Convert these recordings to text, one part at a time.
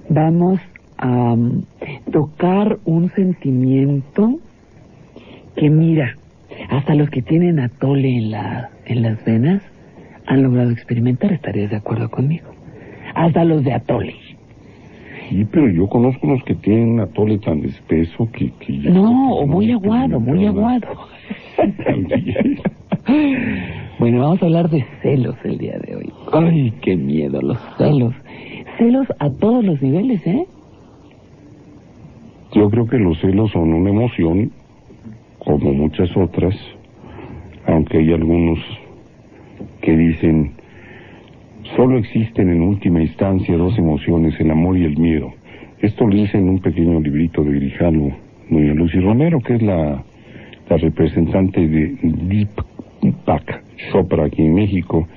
vamos a tocar un sentimiento que, mira, hasta los que tienen atole en las venas han logrado experimentar. ¿Estarías de acuerdo conmigo? Hasta los de atole. Sí, pero yo conozco los que tienen un atole tan espeso que ya... No, o muy aguado, muy aguado. También. Bueno, vamos a hablar de celos el día de hoy. Ay, qué miedo los celos. Celos a todos los niveles, ¿eh? Yo creo que los celos son una emoción, como muchas otras, aunque hay algunos que dicen, solo existen en última instancia dos emociones, el amor y el miedo. Esto lo dice en un pequeño librito de Grijalvo, doña Lucy Romero, que es la representante de Deepak Chopra aquí en México,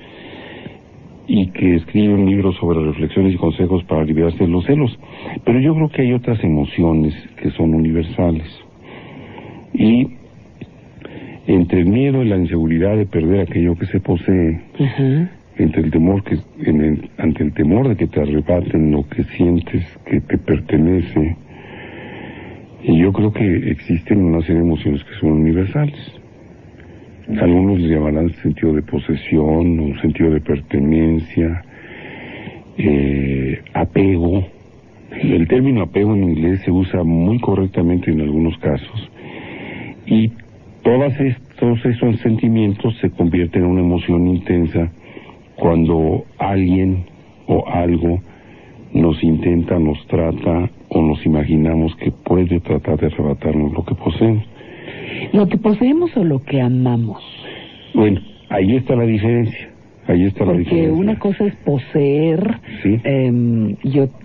y que escribe un libro sobre reflexiones y consejos para liberarse de los celos. Pero yo creo que hay otras emociones que son universales. Y entre el miedo y la inseguridad de perder aquello que se posee, entre el temor ante el temor de que te arrebaten lo que sientes que te pertenece, y yo creo que existen una serie de emociones que son universales. Algunos les llamarán sentido de posesión, un sentido de pertenencia, apego. El término apego en inglés se usa muy correctamente en algunos casos. Y todos esos sentimientos se convierten en una emoción intensa cuando alguien o algo nos intenta, nos trata o nos imaginamos que puede tratar de arrebatarnos lo que poseemos. ¿Lo que poseemos o lo que amamos? Bueno, ahí está la diferencia. Porque una cosa es poseer. Sí.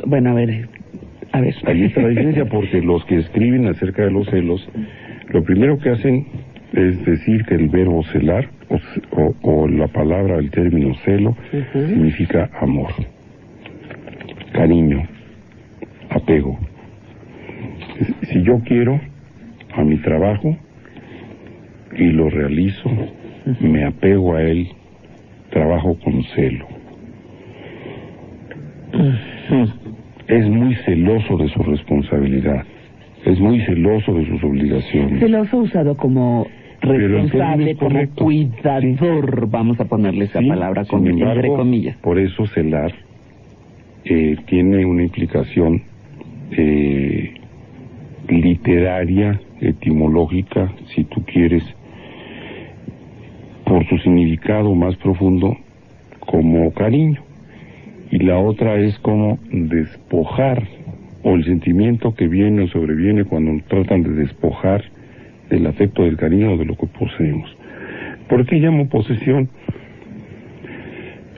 Bueno, a ver. Ahí está la diferencia, porque los que escriben acerca de los celos, lo primero que hacen es decir que el verbo celar, o la palabra, el término celo, significa amor, cariño, apego. Si yo quiero a mi trabajo y lo realizo, me apego a él, trabajo con celo. Es muy celoso de su responsabilidad, es muy celoso de sus obligaciones. Celoso usado como responsable, como cuidador, sí. Vamos a ponerle esa palabra entre comillas. Por eso celar tiene una implicación literaria, etimológica, si tú quieres, por su significado más profundo, como cariño. Y la otra es como despojar, o el sentimiento que viene o sobreviene cuando tratan de despojar del afecto, del cariño o de lo que poseemos. ¿Por qué llamo posesión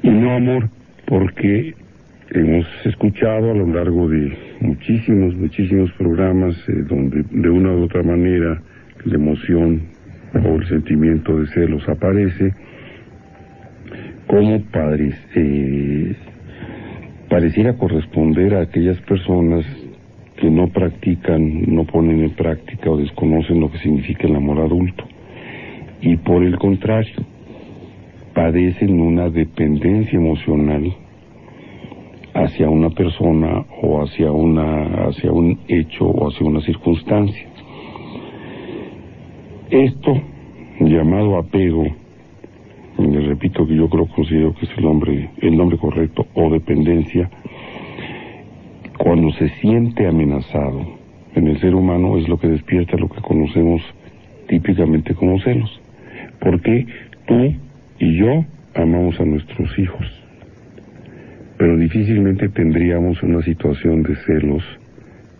y no amor? Porque hemos escuchado a lo largo de muchísimos programas donde de una u otra manera la emoción o el sentimiento de celos aparece, como pareciera corresponder a aquellas personas que no practican, no ponen en práctica o desconocen lo que significa el amor adulto, y por el contrario padecen una dependencia emocional hacia una persona o hacia un hecho o hacia una circunstancia. Esto llamado apego, les repito que yo considero que es el nombre correcto, o dependencia, cuando se siente amenazado en el ser humano, es lo que despierta lo que conocemos típicamente como celos. Porque tú y yo amamos a nuestros hijos, pero difícilmente tendríamos una situación de celos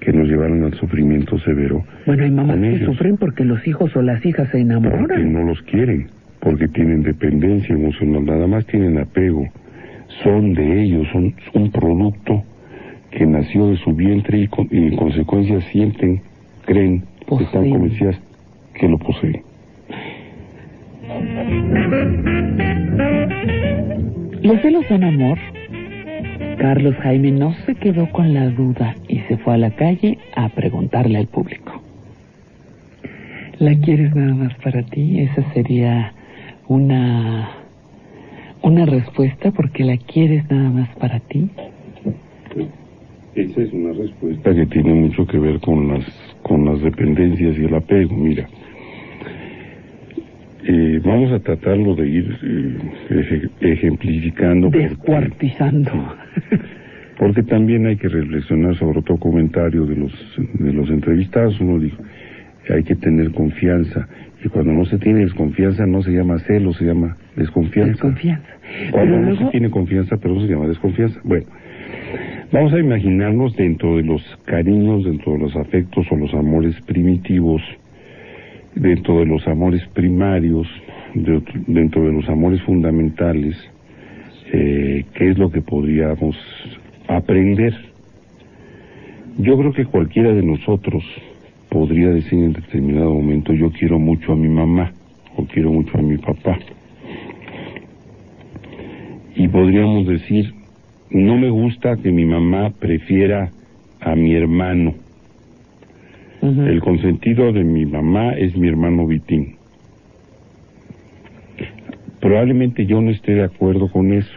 que nos llevaran al sufrimiento severo. Bueno, hay mamás que sufren porque los hijos o las hijas se enamoran. Porque no los quieren, porque tienen dependencia emocional, nada más tienen apego. Son de ellos, son un producto que nació de su vientre y en consecuencia sienten, creen, están convencidas que lo poseen. ¿Los celos son amor? Carlos Jaime no se quedó con la duda y se fue a la calle a preguntarle al público. ¿La quieres nada más para ti? Esa sería una respuesta, porque la quieres nada más para ti. Esa es una respuesta que tiene mucho que ver con las dependencias y el apego. Mira, vamos a tratarlo de ir ejemplificando. Descuartizando. Porque también hay que reflexionar sobre otro comentario de los entrevistados. Uno dijo, hay que tener confianza. Y cuando no se tiene desconfianza no se llama celo, se llama desconfianza. Desconfianza. Cuando no se tiene confianza, pero no se llama desconfianza. Bueno, vamos a imaginarnos dentro de los cariños, dentro de los afectos o los amores primitivos, dentro de los amores primarios, dentro de los amores fundamentales, qué es lo que podríamos aprender. Yo creo que cualquiera de nosotros podría decir en determinado momento, yo quiero mucho a mi mamá o quiero mucho a mi papá, y podríamos decir, no me gusta que mi mamá prefiera a mi hermano. El consentido de mi mamá es mi hermano Vitín. Probablemente yo no esté de acuerdo con eso.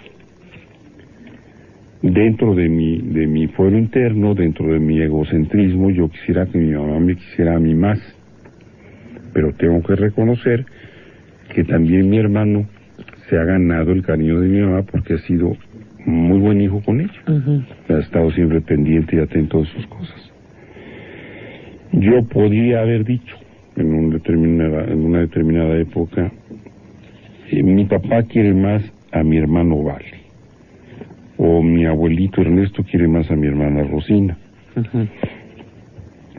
Dentro de mi fuero interno, dentro de mi egocentrismo, yo quisiera que mi mamá me quisiera a mí más. Pero tengo que reconocer que también mi hermano se ha ganado el cariño de mi mamá porque ha sido muy buen hijo con ella. Ha estado siempre pendiente y atento de sus cosas. Yo podría haber dicho en una determinada época, mi papá quiere más a mi hermano Vale, o mi abuelito Ernesto quiere más a mi hermana Rosina.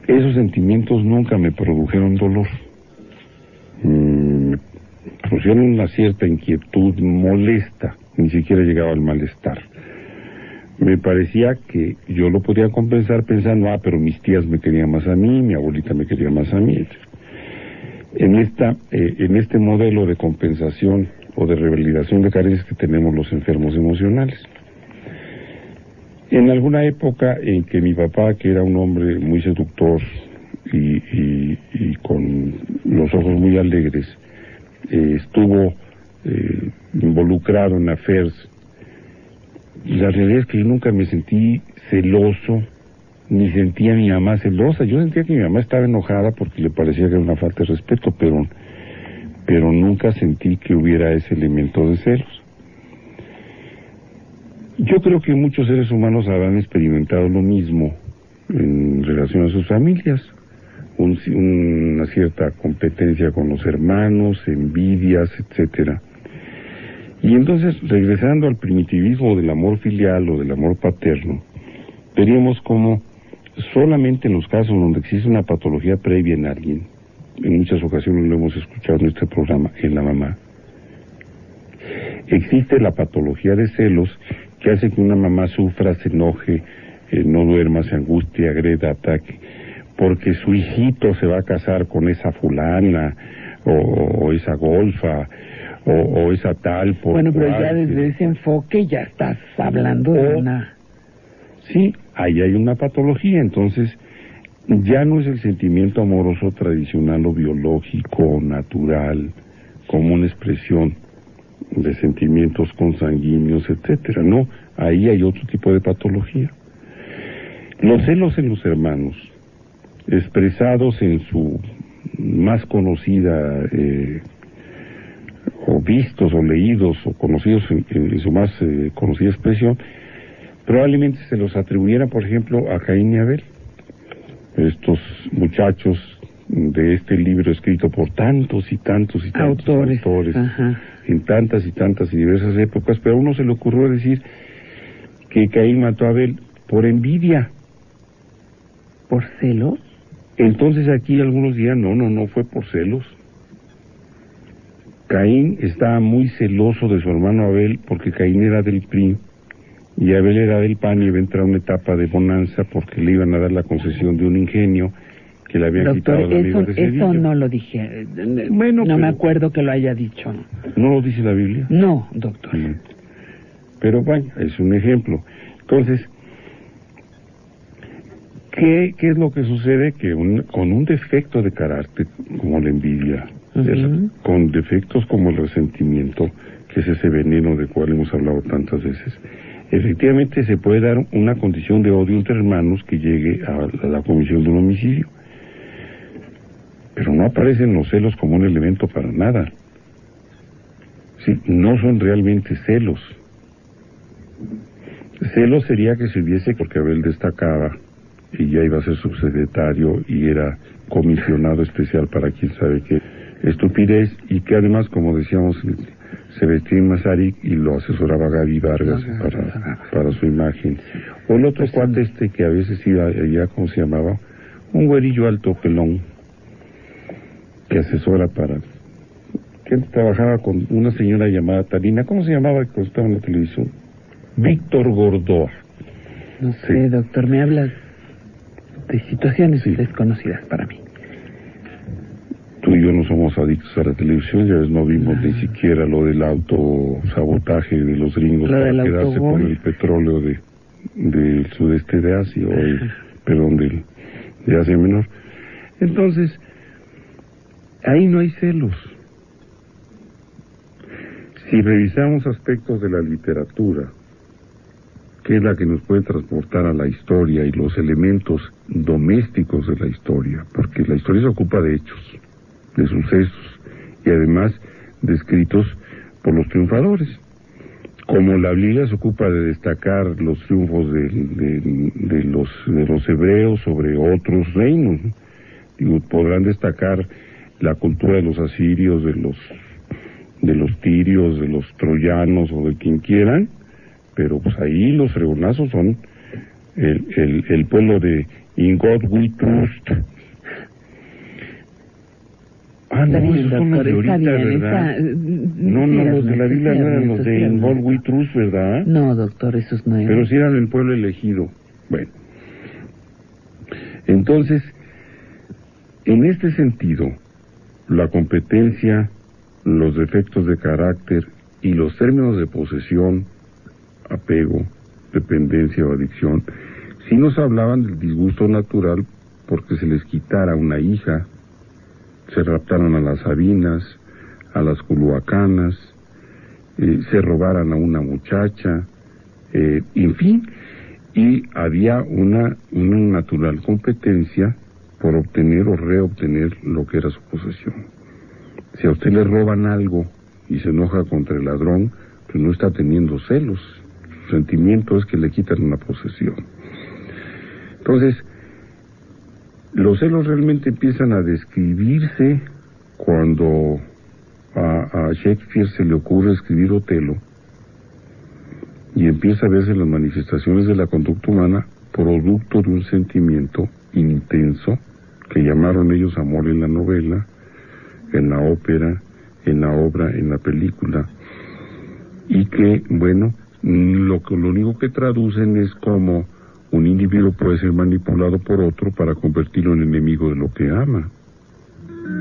Esos sentimientos nunca me produjeron dolor. Me produjeron una cierta inquietud molesta, ni siquiera llegaba al malestar. Me parecía que yo lo podía compensar pensando, pero mis tías me querían más a mí, mi abuelita me quería más a mí. En este modelo de compensación o de revalidación de carencias que tenemos los enfermos emocionales. En alguna época en que mi papá, que era un hombre muy seductor y con los ojos muy alegres, estuvo involucrado en affairs, la realidad es que yo nunca me sentí celoso, ni sentía a mi mamá celosa. Yo sentía que mi mamá estaba enojada porque le parecía que era una falta de respeto, pero nunca sentí que hubiera ese elemento de celos. Yo creo que muchos seres humanos habrán experimentado lo mismo en relación a sus familias, una cierta competencia con los hermanos, envidias, etcétera. Y entonces, regresando al primitivismo del amor filial o del amor paterno, veríamos cómo solamente en los casos donde existe una patología previa en alguien, en muchas ocasiones lo hemos escuchado en este programa, en la mamá, existe la patología de celos que hace que una mamá sufra, se enoje, no duerma, se angustie, agreda, ataque, porque su hijito se va a casar con esa fulana o esa golfa o esa tal. Bueno, pero ya desde ese enfoque ya estás hablando de una... Sí, ahí hay una patología, entonces ya no es el sentimiento amoroso tradicional o biológico, natural, como una expresión de sentimientos consanguíneos, etcétera. No, ahí hay otro tipo de patología. Los celos en los hermanos, expresados en su más conocida, o vistos o leídos o conocidos en su más conocida expresión, probablemente se los atribuyeran, por ejemplo, a Caín y Abel, estos muchachos de este libro escrito por tantos y tantos y tantos autores en tantas y tantas y diversas épocas, pero a uno se le ocurrió decir que Caín mató a Abel por envidia. ¿Por celos? Entonces aquí algunos dirán, no fue por celos. Caín estaba muy celoso de su hermano Abel porque Caín era del PRI y Abel era del PAN y iba a entrar a una etapa de bonanza porque le iban a dar la concesión de un ingenio que le habían quitado a los amigos de Sevilla. Eso no lo dije. Bueno, no me acuerdo que lo haya dicho. ¿No lo dice la Biblia? No, doctor. Sí. Pero bueno, es un ejemplo. Entonces, ¿qué es lo que sucede? Que con un defecto de carácter como la envidia, con defectos como el resentimiento, que es ese veneno del cual hemos hablado tantas veces, efectivamente se puede dar una condición de odio entre hermanos que llegue a la comisión de un homicidio. Pero no aparecen los celos como un elemento para nada. Sí, no son realmente celos. Celos sería que se hubiese, porque Abel destacaba y ya iba a ser subsecretario y era comisionado especial para quién sabe qué estupidez, y que además, como decíamos, Sebastián Masaryk y lo asesoraba Gaby Vargas para su imagen. O el otro cuate que a veces iba allá, ¿cómo se llamaba? Un güerillo alto pelón que asesora que trabajaba con una señora llamada Talina, ¿cómo se llamaba que estaba en la televisión? Víctor Gordoa. No sé, doctor, me hablas de situaciones desconocidas para mí. Tú y yo no somos adictos a la televisión, ya ves, no vimos ni siquiera lo del autosabotaje de los gringos para quedarse con el petróleo del sudeste de Asia, de Asia Menor. Entonces, ahí no hay celos. Si revisamos aspectos de la literatura, que es la que nos puede transportar a la historia y los elementos domésticos de la historia, porque la historia se ocupa de hechos, de sucesos, y además descritos por los triunfadores. Como la Biblia se ocupa de destacar los triunfos de los hebreos sobre otros reinos, digo, podrán destacar la cultura de los asirios, de los tirios, de los troyanos o de quien quieran, pero pues ahí los fregonazos son el pueblo de In God We Trust. Ah, no, esos son los de ahorita, ¿verdad? No, los de la Biblia no eran los de In God We Trust, ¿verdad? No, doctor, esos no eran. Pero sí eran el pueblo elegido. Bueno, entonces, en este sentido, la competencia, los defectos de carácter y los términos de posesión, apego, dependencia o adicción, sí nos hablaban del disgusto natural porque se les quitara una hija, se raptaran a las Sabinas, a las Culhuacanas, se robaran a una muchacha, en fin, y había una natural competencia por obtener o reobtener lo que era su posesión. Si a usted le roban algo y se enoja contra el ladrón, pues no está teniendo celos. Su sentimiento es que le quitan una posesión. Entonces, los celos realmente empiezan a describirse cuando a Shakespeare se le ocurre escribir Otelo y empieza a verse las manifestaciones de la conducta humana producto de un sentimiento intenso que llamaron ellos amor en la novela, en la ópera, en la obra, en la película, y que, bueno, lo único que traducen es como un individuo puede ser manipulado por otro para convertirlo en enemigo de lo que ama.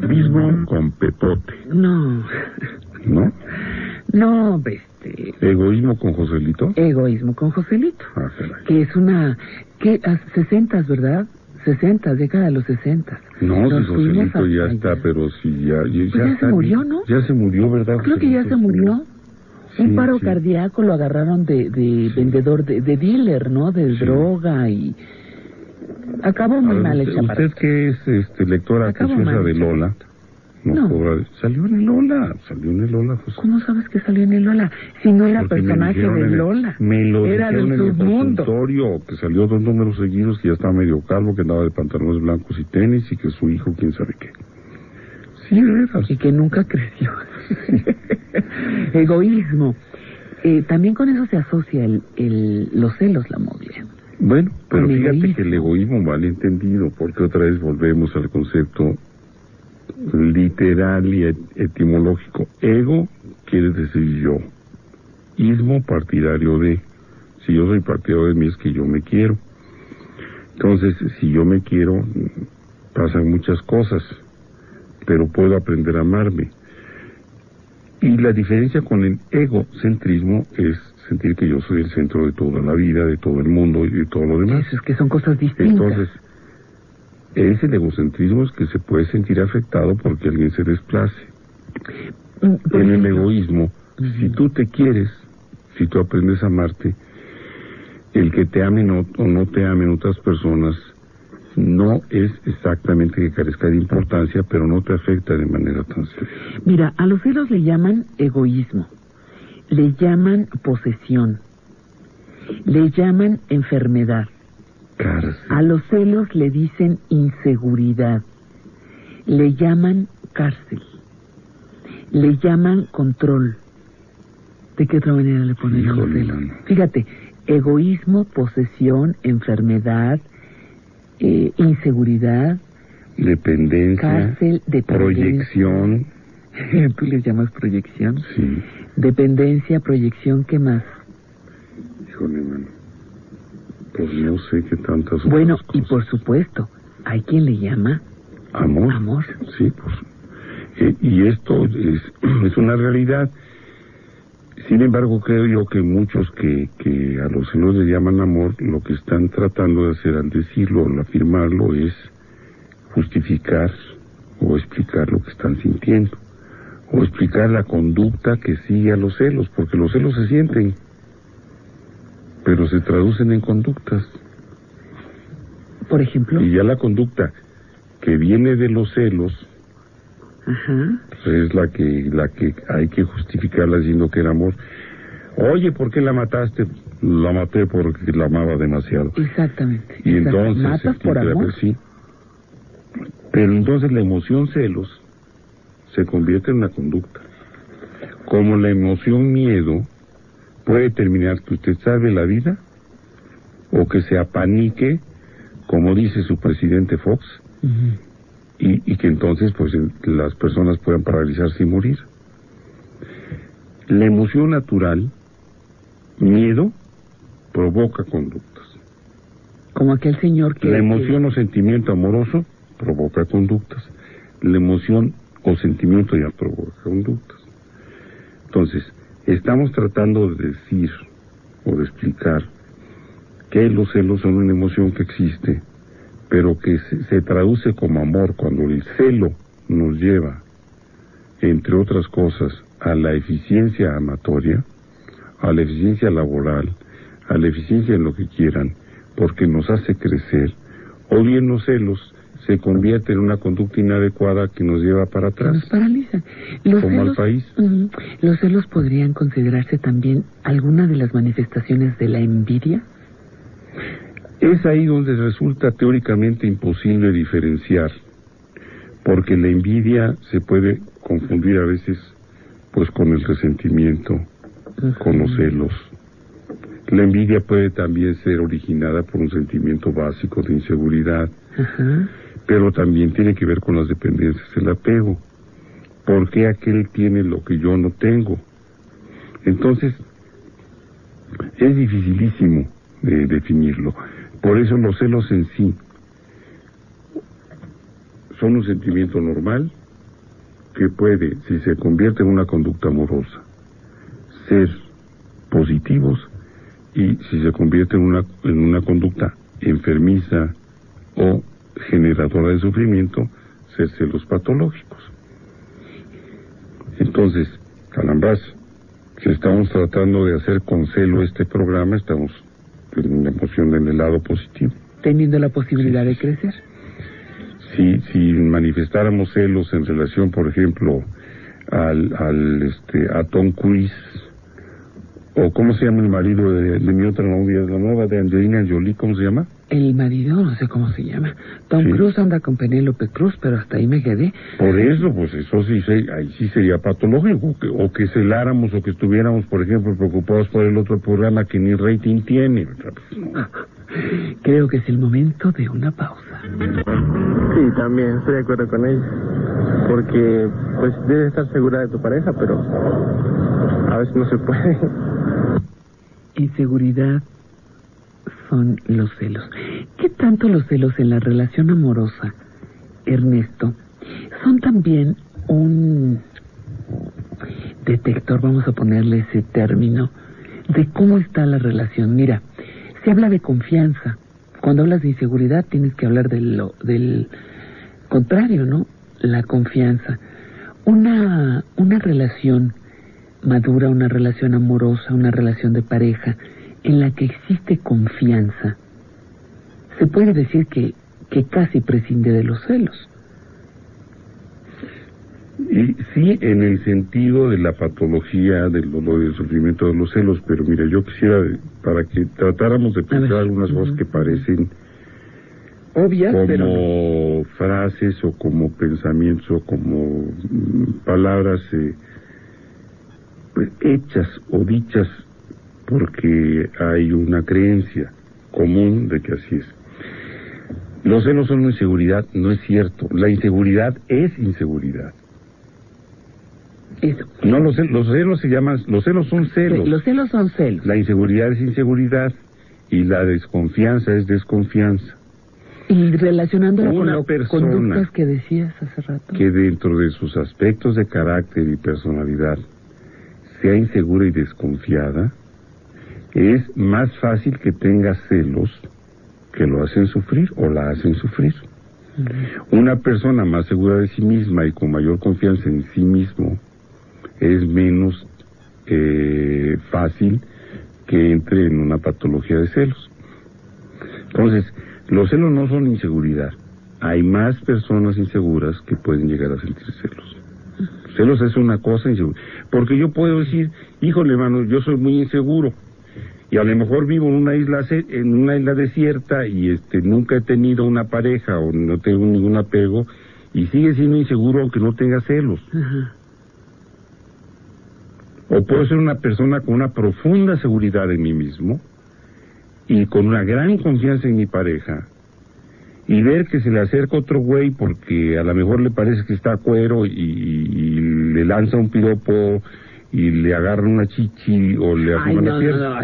Mismo con Pepote. No. ¿No? No, ¿Egoísmo con Joselito? Egoísmo con Joselito. Ah, caray. Que es a 60, ¿verdad? 60, década de los 60. No, si Joselito ya está, pero si ya está, se murió, ¿no? Ya se murió, ¿verdad? Creo que ya se murió. Sí, un paro cardíaco, lo agarraron de vendedor, de dealer, ¿no? De droga, y acabó muy mal el chaparrito. ¿Usted que es lectora acuciosa de Lola? No. Salió en el Lola, José. ¿Cómo sabes que salió en el Lola? Si no era personaje de Lola. Me lo era dijeron de en el consultorio, que salió 2 números seguidos, que ya estaba medio calvo, que andaba de pantalones blancos y tenis, y que su hijo, quién sabe qué. Sí, de veras. Y que nunca creció. Egoísmo. También con eso se asocia los celos, la Moglia. Bueno, pero con fíjate egoísmo. Que el egoísmo mal entendido, porque otra vez volvemos al concepto literal y etimológico. Ego quiere decir yo. Ismo, partidario de. Si yo soy partidario de mí, es que yo me quiero. Entonces, si yo me quiero, pasan muchas cosas, pero puedo aprender a amarme. Y la diferencia con el egocentrismo es sentir que yo soy el centro de toda la vida, de todo el mundo y de todo lo demás. Eso es que son cosas distintas. Entonces, es el egocentrismo es que se puede sentir afectado porque alguien se desplace. En el egoísmo, si tú te quieres, si tú aprendes a amarte, el que te amen o no te amen otras personas no es exactamente que carezca de importancia, pero no te afecta de manera tan seria. Mira, a los celos le llaman egoísmo, le llaman posesión, le llaman enfermedad. Cárcel. A los celos le dicen inseguridad, le llaman cárcel, le llaman control. ¿De qué otra manera le ponen a los celos? Fíjate, egoísmo, posesión, enfermedad, inseguridad, dependencia, cárcel, proyección. ¿Tú le llamas proyección? Sí. Dependencia, proyección, ¿qué más? Híjole, mano. Pues no sé qué tantas Bueno, otras cosas. y por supuesto, hay quien le llama amor. Amor. Sí, pues. Y esto es una realidad. Sin embargo, creo yo que muchos que a los celos le llaman amor, lo que están tratando de hacer al decirlo, al afirmarlo, es justificar o explicar lo que están sintiendo, o explicar la conducta que sigue a los celos, porque los celos se sienten, pero se traducen en conductas. Por ejemplo. Y ya la conducta que viene de los celos, Ajá. pues es la que hay que justificarla diciendo que era amor. Oye, ¿por qué la mataste? La maté porque la amaba demasiado. Exactamente. Y entonces ¿matas por amor? Sí. Pero entonces la emoción celos se convierte en una conducta. Como la emoción miedo puede determinar que usted salve la vida o que se apanique, como dice su presidente Fox, y que entonces pues las personas puedan paralizarse y morir. La emoción natural, miedo, provoca conductas. Como aquel señor que... La emoción o sentimiento amoroso provoca conductas. La emoción o sentimiento ya provoca conductas. Entonces, estamos tratando de decir o de explicar que los celos son una emoción que existe, pero que se traduce como amor cuando el celo nos lleva, entre otras cosas, a la eficiencia amatoria, a la eficiencia laboral, a la eficiencia en lo que quieran, porque nos hace crecer, o bien los celos se convierten en una conducta inadecuada que nos lleva para atrás. Nos paralizan. Como al país. ¿Los celos podrían considerarse también alguna de las manifestaciones de la envidia? Es ahí donde resulta teóricamente imposible diferenciar, porque la envidia se puede confundir a veces pues con el resentimiento, con los celos. La envidia puede también ser originada por un sentimiento básico de inseguridad, pero también tiene que ver con las dependencias, el apego. ¿Por qué aquel tiene lo que yo no tengo? Entonces, es dificilísimo de definirlo. Por eso los celos en sí son un sentimiento normal que puede, si se convierte en una conducta amorosa, ser positivos, y si se convierte en una conducta enfermiza o generadora de sufrimiento, ser celos patológicos. Entonces, Calambás, si estamos tratando de hacer con celo este programa, estamos en una emoción en el lado positivo. Teniendo la posibilidad de crecer. Si manifestáramos celos en relación, por ejemplo, a Tom Cruise, o ¿cómo se llama el marido de mi otra novia, la nueva de Angelina Jolie, ¿cómo se llama? El marido, no sé cómo se llama. Tom Cruise anda con Penélope Cruz, pero hasta ahí me quedé. Por eso, pues eso sí, ahí sí sería patológico, o que celáramos, o que estuviéramos, por ejemplo, preocupados por el otro programa que ni rating tiene. Creo que es el momento de una pausa. Sí, también estoy de acuerdo con ella, porque pues debes estar segura de tu pareja, pero a veces no se puede. Inseguridad son los celos. ¿Qué tanto los celos en la relación amorosa, Ernesto, son también un detector, vamos a ponerle ese término, de cómo está la relación? Mira, se habla de confianza. Cuando hablas de inseguridad tienes que hablar del contrario, ¿no? La confianza. Una relación madura, una relación amorosa, una relación de pareja, en la que existe confianza, se puede decir que casi prescinde de los celos. Y sí, en el sentido de la patología del dolor y del sufrimiento de los celos, pero mira, yo quisiera, para que tratáramos de pensar algunas cosas que parecen obvias, como pero frases o como pensamientos o como palabras hechas o dichas porque hay una creencia común de que así es. Los celos son inseguridad, no es cierto. La inseguridad es inseguridad. eso. No, los celos se llaman, los celos son celos. Los celos son celos. La inseguridad es inseguridad y la desconfianza es desconfianza. Y relacionándolo con Una las persona conductas que decías hace rato. que dentro de sus aspectos de carácter y personalidad sea insegura y desconfiada, es más fácil que tenga celos que lo hacen sufrir o la hacen sufrir. Una persona más segura de sí misma y con mayor confianza en sí mismo es menos fácil que entre en una patología de celos. Entonces, los celos no son inseguridad. Hay más personas inseguras que pueden llegar a sentir celos. Celos es una cosa insegura. Porque yo puedo decir, híjole, hermano, yo soy muy inseguro. Y a lo mejor vivo en una isla desierta y nunca he tenido una pareja o no tengo ningún apego y sigue siendo inseguro aunque no tenga celos. Ajá. O puedo ser una persona con una profunda seguridad en mí mismo y con una gran confianza en mi pareja y ver que se le acerca otro güey porque a lo mejor le parece que está cuero y le lanza un piropo y le agarra una chichi o le arrima la pierna.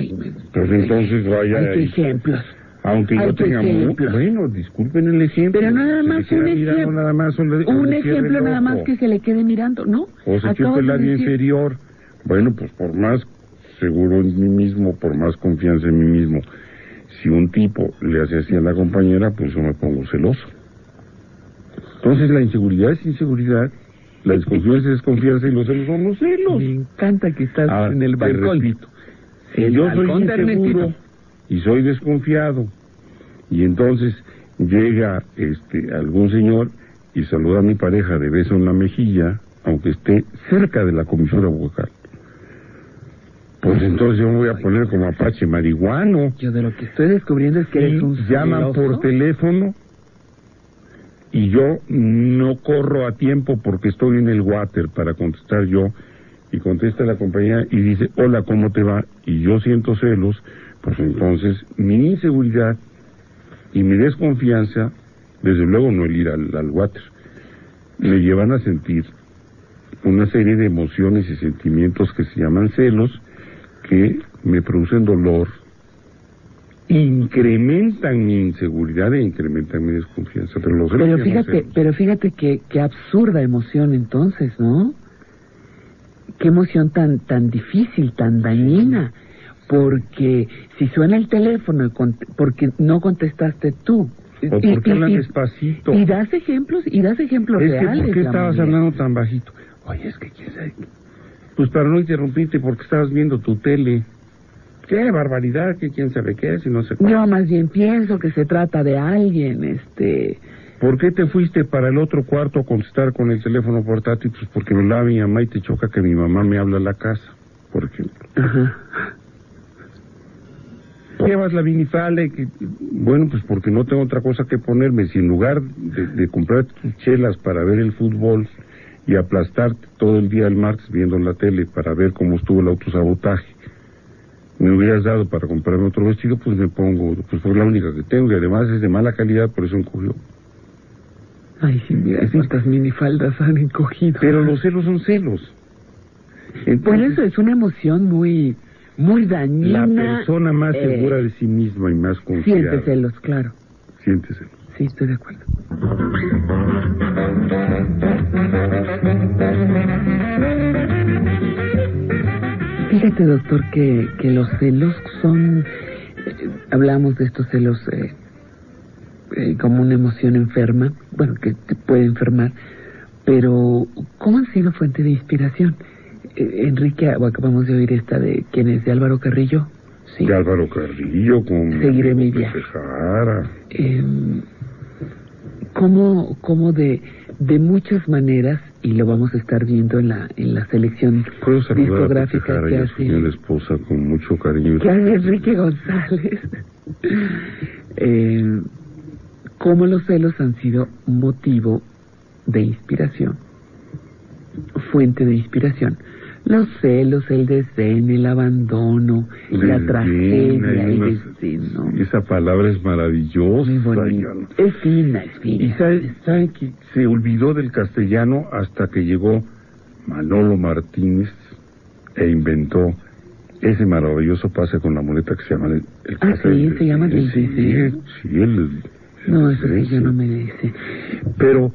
Pues entonces vaya. Hay ejemplos. Aunque yo tenga mucho. Bueno, disculpen el ejemplo. Pero nada más un ejemplo. Nada más un ejemplo nada más que se le quede mirando, ¿no? O se chupa el labio inferior. Bueno, pues por más seguro en mí mismo, por más confianza en mí mismo, si un tipo le hace así a la compañera, pues yo me pongo celoso. Entonces la inseguridad es inseguridad. La desconfianza es desconfianza y los celos son los celos. Me encanta que estás en el balcón. Repito, si yo soy inseguro y soy desconfiado y entonces llega algún señor y saluda a mi pareja de beso en la mejilla, aunque esté cerca de la comisura vocal, pues entonces yo me voy a poner como apache marihuano. Yo de lo que estoy descubriendo es que eres un llaman por teléfono y yo no corro a tiempo porque estoy en el water para contestar yo, y contesta la compañera y dice, hola, ¿cómo te va? Y yo siento celos, pues entonces mi inseguridad y mi desconfianza, desde luego no el ir al water, me llevan a sentir una serie de emociones y sentimientos que se llaman celos, que me producen dolor, incrementan mi inseguridad e incrementan mi desconfianza. Pero fíjate que absurda emoción entonces, ¿no? Qué emoción tan difícil, tan dañina, porque si suena el teléfono porque no contestaste tú. ¿O por qué hablas despacito? Y das ejemplos reales. ¿Por qué estabas hablando tan bajito? Oye, es que quién sabe. Pues para no interrumpirte porque estabas viendo tu tele. ¡Qué barbaridad! Que quién sabe qué, si no se... Yo más bien pienso que se trata de alguien, ¿Por qué te fuiste para el otro cuarto a contestar con el teléfono portátil? Pues porque me hablaba mi mamá y te choca que mi mamá me habla a la casa, por ejemplo. Ajá. Llevas la minifale, bueno, pues porque no tengo otra cosa que ponerme. Si en lugar de comprar tus chelas para ver el fútbol y aplastarte todo el día el martes viendo la tele para ver cómo estuvo el autosabotaje, me hubieras dado para comprarme otro vestido, pues me pongo, pues fue la única que tengo y además es de mala calidad, por eso encogió. Ay, sí, mira, estas minifaldas han encogido. Pero los celos son celos. Entonces, por eso es una emoción muy dañina. La persona más segura de sí misma y más confiada. Siente celos, claro. Siente celos. Sí, estoy de acuerdo. Fíjate, doctor, que los celos son... hablamos de estos celos como una emoción enferma, bueno, que te puede enfermar, pero ¿cómo han sido fuente de inspiración? Enrique, acabamos de oír esta de ¿quién es? De Álvaro Carrillo. Sí. De Álvaro Carrillo, con Seguiré mi viaje. Jara. Como de muchas maneras, y lo vamos a estar viendo en la selección discográfica que hace la esposa con mucho cariño. Que hace Enrique González. Cómo los celos han sido motivo de inspiración, fuente de inspiración. Los celos, el desdén, el abandono, la tragedia, el destino. Esa palabra es maravillosa. Es fina, es fina. Y ¿saben que se olvidó del castellano hasta que llegó Manolo Martínez e inventó ese maravilloso pase con la muleta que se llama el pase? Sí, se llama el sí, no, eso sí yo no me dice. Pero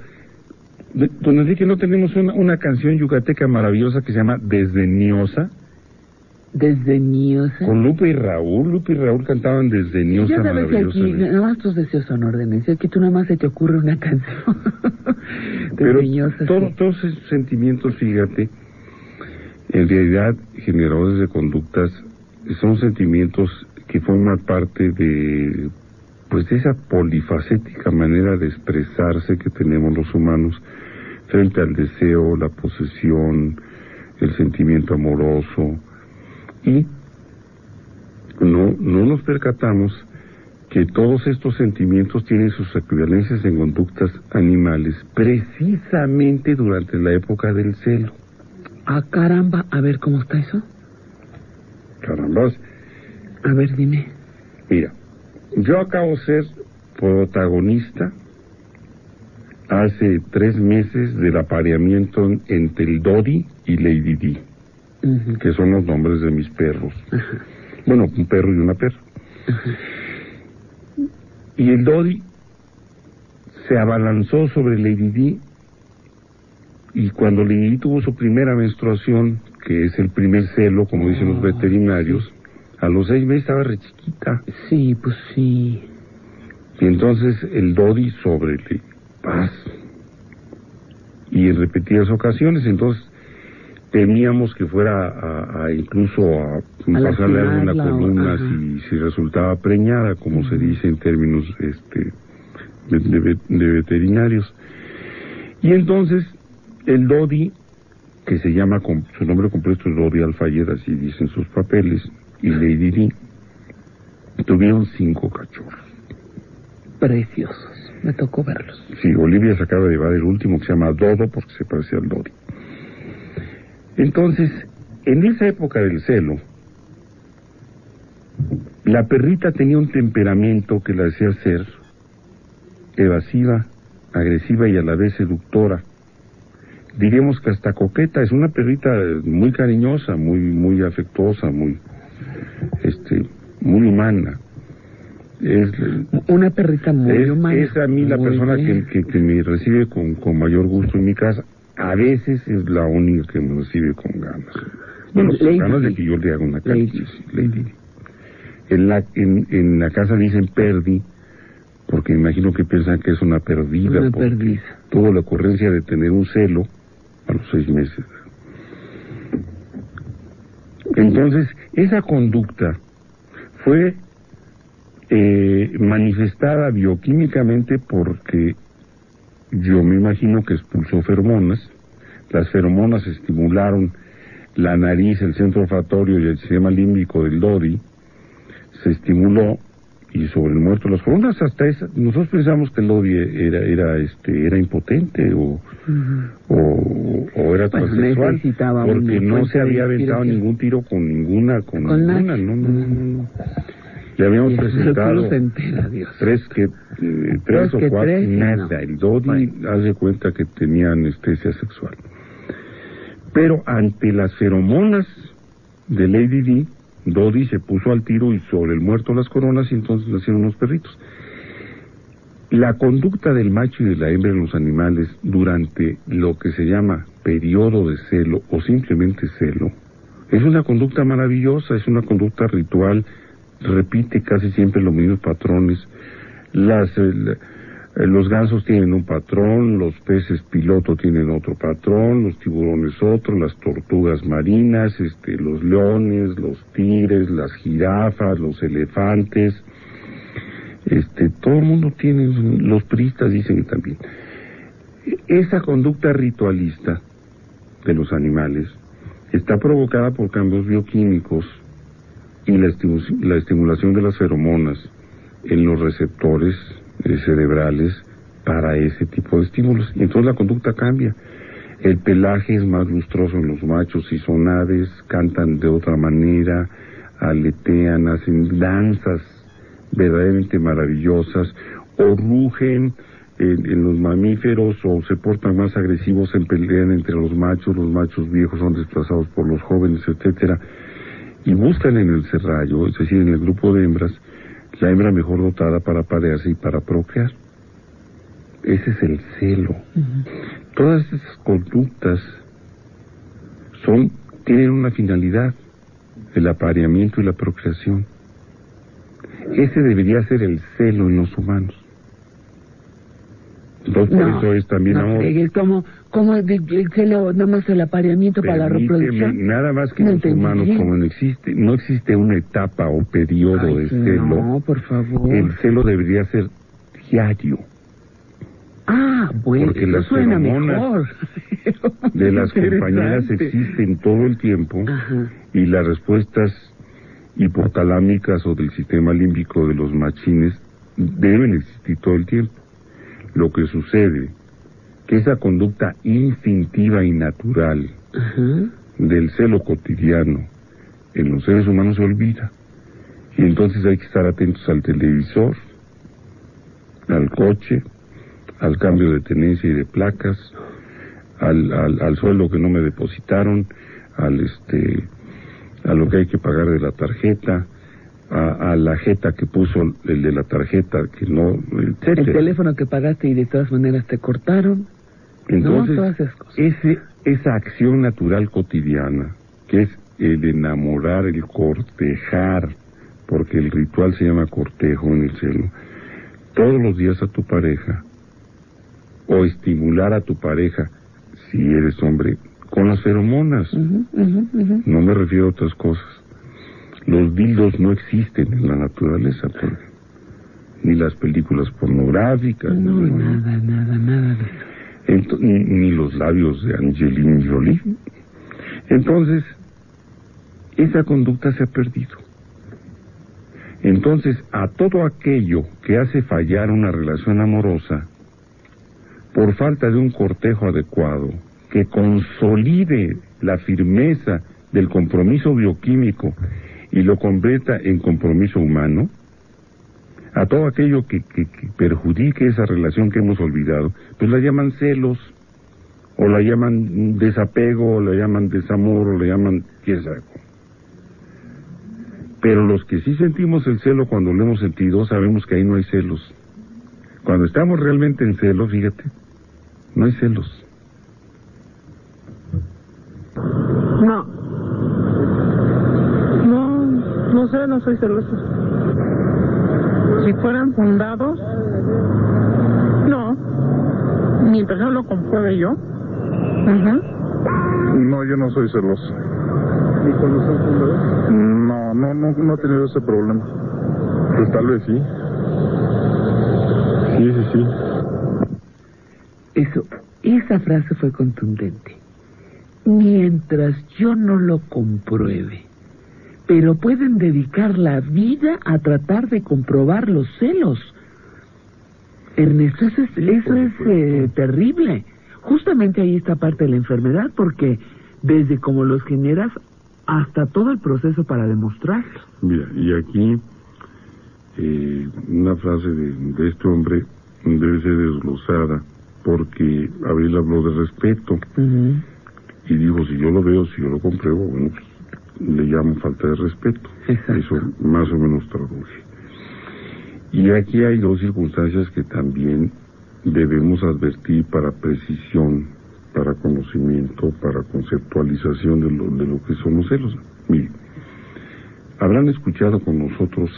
don Enrique, ¿no tenemos una canción yucateca maravillosa que se llama Desdeñosa? Desdeñosa. Con Lupe y Raúl cantaban Desdeñosa. Ya sabes que aquí nada más tus deseos son órdenes, es que tú nada más se te ocurre una canción. Desdeñosa. Pero todos esos sentimientos, fíjate, en realidad generadores de conductas, son sentimientos que forman parte de esa polifacética manera de expresarse que tenemos los humanos frente al deseo, la posesión, el sentimiento amoroso, y no nos percatamos que todos estos sentimientos tienen sus equivalencias en conductas animales precisamente durante la época del celo. Ah, caramba, a ver, ¿cómo está eso? Carambas. A ver, dime. Mira, yo acabo de ser protagonista hace 3 meses del apareamiento entre el Dodi y Lady Di, que son los nombres de mis perros. Bueno, un perro y una perra. Y el Dodi se abalanzó sobre Lady Di, y cuando Lady Di tuvo su primera menstruación, que es el primer celo, como dicen los veterinarios, a los 6 meses estaba re chiquita. Sí, pues sí. Y entonces el Dodi sobre Lady Paz. Y en repetidas ocasiones, entonces temíamos que fuera incluso a pasarle algo en la columna si resultaba preñada, como se dice en términos de veterinarios. Y entonces el Dodi, que se llama, su nombre completo es Dodi Al-Fayed, así dicen sus papeles, y Lady Di, tuvieron 5 cachorros. Preciosos, me tocó verlos. Sí, Olivia se acaba de llevar el último, que se llama Dodo, porque se parece al Dodi. Entonces, en esa época del celo, la perrita tenía un temperamento que la hacía ser evasiva, agresiva y a la vez seductora. Diríamos que hasta coqueta. Es una perrita muy cariñosa, muy afectuosa, muy humana. Es una perrita muy humana. Es a mí la persona que me recibe con mayor gusto en mi casa. A veces es la única que me recibe con ganas. Bueno, con ganas de que yo le haga una caricia. Lady. En la casa dicen perdi, porque me imagino que piensan que es una perdida. Una perdida. Tuvo la ocurrencia de tener un celo a los 6 meses. Entonces, esa conducta fue manifestada bioquímicamente porque yo me imagino que expulsó feromonas. Las feromonas estimularon la nariz, el centro olfatorio y el sistema límbico del Dodi. Se estimuló, y sobre el muerto las feromonas, hasta esa, nosotros pensamos que el Dodi era impotente o era transexual, porque no se había aventado ningún tiro con ninguna. No. Le habíamos presentado 3 o 4, nada. No. El Dodi hace cuenta que tenía anestesia sexual. Pero ante las feromonas de Lady Di, Dodi se puso al tiro y sobre el muerto las coronas, y entonces nacieron los perritos. La conducta del macho y de la hembra en los animales durante lo que se llama periodo de celo o simplemente celo es una conducta maravillosa, es una conducta ritual. Repite casi siempre los mismos patrones. Los gansos tienen un patrón, los peces piloto tienen otro patrón, los tiburones otro, las tortugas marinas, los leones, los tigres, las jirafas, los elefantes, todo el mundo tiene, los priistas dicen que también. Esa conducta ritualista de los animales está provocada por cambios bioquímicos y la estimulación de las feromonas en los receptores cerebrales para ese tipo de estímulos, y entonces la conducta cambia. El pelaje es más lustroso en los machos, si son aves, cantan de otra manera, aletean, hacen danzas verdaderamente maravillosas, o rugen en los mamíferos, o se portan más agresivos, se pelean entre los machos viejos son desplazados por los jóvenes, etcétera, y buscan en el serrallo, es decir, en el grupo de hembras, la hembra mejor dotada para aparearse y para procrear. Ese es el celo. Todas esas conductas tienen una finalidad, el apareamiento y la procreación. Ese debería ser el celo en los humanos. Entonces, por eso es también amor. ¿Cómo el celo, nada más el apareamiento para la reproducción? Nada más que los humanos, como no existe una etapa o periodo de celo. No, por favor. El celo debería ser diario. Bueno, porque las suena feromonas mejor. De las compañeras existen todo el tiempo. Ajá. Y las respuestas hipotalámicas o del sistema límbico de los machines deben existir todo el tiempo. Lo que sucede que esa conducta instintiva y natural del celo cotidiano en los seres humanos se olvida, y entonces hay que estar atentos al televisor, al coche, al cambio de tenencia y de placas, al sueldo que no me depositaron, a lo que hay que pagar de la tarjeta, a la jeta que puso el de la tarjeta, que no, etcétera. El teléfono que pagaste y de todas maneras te cortaron. Entonces, todas esas cosas. Esa acción natural cotidiana, que es el enamorar, el cortejar, porque el ritual se llama cortejo en el celo, todos los días a tu pareja, o estimular a tu pareja, si eres hombre, con las feromonas. No me refiero a otras cosas. Los dildos no existen en la naturaleza, ni las películas pornográficas. Nada. Ni los labios de Angelina Jolie. Entonces, esa conducta se ha perdido. Entonces, a todo aquello que hace fallar una relación amorosa, por falta de un cortejo adecuado, que consolide la firmeza del compromiso bioquímico y lo convierta en compromiso humano, a todo aquello que perjudique esa relación que hemos olvidado, pues la llaman celos, o la llaman desapego, o la llaman desamor, o la llaman quién sabe cómo. Pero los que sí sentimos el celo cuando lo hemos sentido, sabemos que ahí no hay celos. Cuando estamos realmente en celo, fíjate, no hay celos. No sé, no soy celoso. Si fueran fundados, no. Mientras no lo compruebe yo. No, yo no soy celoso. ¿Y cuando son fundados? No he tenido ese problema. Pues tal vez sí. Sí. Esa frase fue contundente. Mientras yo no lo compruebe. Pero pueden dedicar la vida a tratar de comprobar los celos. Ernesto, eso es terrible. Justamente ahí está parte de la enfermedad, porque desde cómo los generas hasta todo el proceso para demostrarlo. Mira, y aquí una frase de este hombre debe ser desglosada, porque Abril habló de respeto y dijo, si yo lo veo, si yo lo compruebo, bueno, pues le llamo falta de respeto. Exacto. Eso más o menos traduce. Y aquí hay dos circunstancias que también debemos advertir para precisión, para conocimiento, para conceptualización de lo que son los celos. Miren, habrán escuchado con nosotros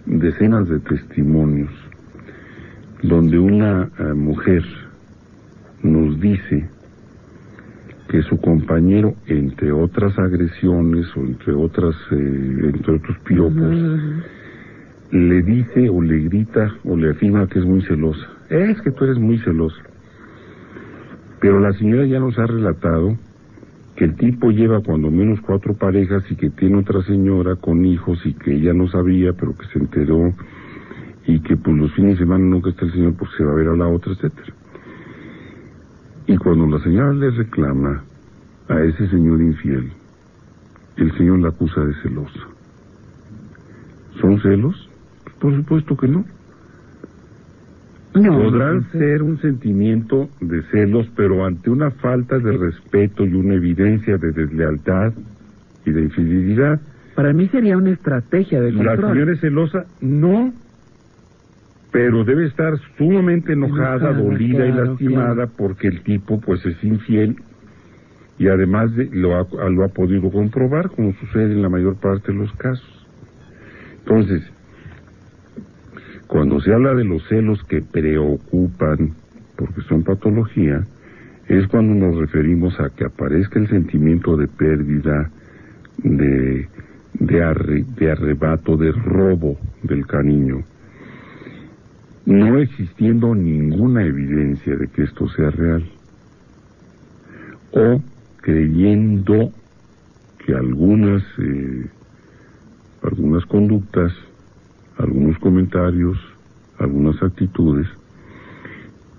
decenas de testimonios donde una mujer nos dice que su compañero, entre otras agresiones o entre otros piropos, le dice o le grita o le afirma que es muy celosa. Es que tú eres muy celosa. Pero la señora ya nos ha relatado que el tipo lleva cuando menos 4 parejas y que tiene otra señora con hijos y que ella no sabía, pero que se enteró, y que pues los fines de semana nunca está el señor porque se va a ver a la otra, etcétera. Y cuando la señora le reclama a ese señor infiel, el señor la acusa de celosa. ¿Son celos? Pues por supuesto que no. Podrán ser un sentimiento de celos, pero ante una falta de respeto y una evidencia de deslealtad y de infidelidad. Para mí sería una estrategia de control. ¿La señora es celosa? No. Pero debe estar sumamente enojada, dolida y lastimada porque el tipo pues es infiel y además lo ha podido comprobar, como sucede en la mayor parte de los casos. Entonces, cuando se habla de los celos que preocupan, porque son patología, es cuando nos referimos a que aparezca el sentimiento de pérdida, de arrebato, de robo del cariño, no existiendo ninguna evidencia de que esto sea real, o creyendo que algunas conductas, algunos comentarios, algunas actitudes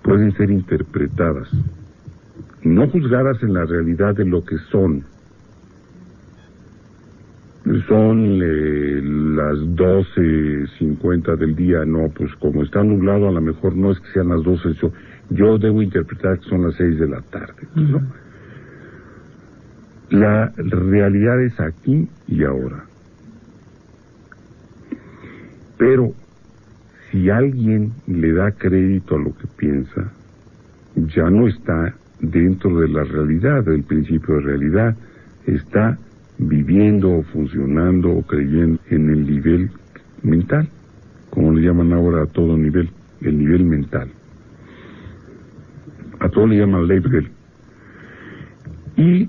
pueden ser interpretadas, no juzgadas en la realidad de lo que son. Son las 12:50 del día, no, pues como está nublado a lo mejor no es que sean las 12, yo debo interpretar que son las 6 de la tarde, ¿no? La realidad es aquí y ahora. Pero si alguien le da crédito a lo que piensa, ya no está dentro de la realidad, del principio de realidad, está viviendo o funcionando o creyendo en el nivel mental, como le llaman ahora a todo nivel, el nivel mental. A todo le llaman Leibniz. Y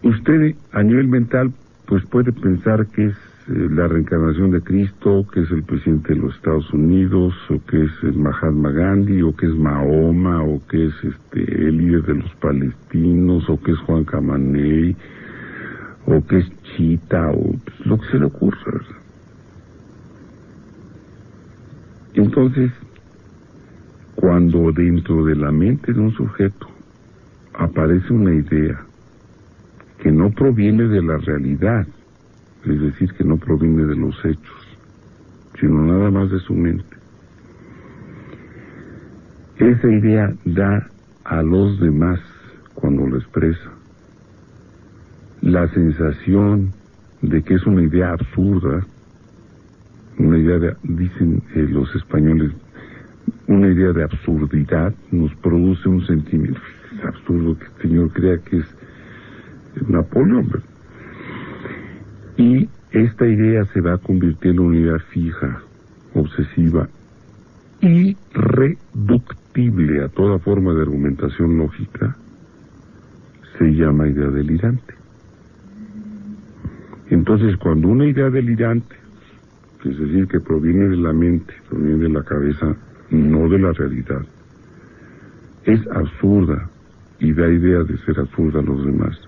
usted a nivel mental pues puede pensar que es la reencarnación de Cristo, que es el presidente de los Estados Unidos, o que es Mahatma Gandhi, o que es Mahoma, o que es el líder de los palestinos, o que es Juan Camaney, o que es Chita, o pues, lo que se le ocurra, ¿verdad? Entonces, cuando dentro de la mente de un sujeto aparece una idea que no proviene de la realidad, es decir, que no proviene de los hechos, sino nada más de su mente, esa idea da a los demás, cuando lo expresa, la sensación de que es una idea absurda, una idea dicen los españoles, una idea de absurdidad, nos produce un sentimiento. Es absurdo que el señor crea que es Napoleón, ¿verdad? Y esta idea se va convirtiendo en una idea fija, obsesiva, irreductible a toda forma de argumentación lógica, se llama idea delirante. Entonces, cuando una idea delirante, es decir, que proviene de la mente, proviene de la cabeza, no de la realidad, es absurda y da idea de ser absurda a los demás,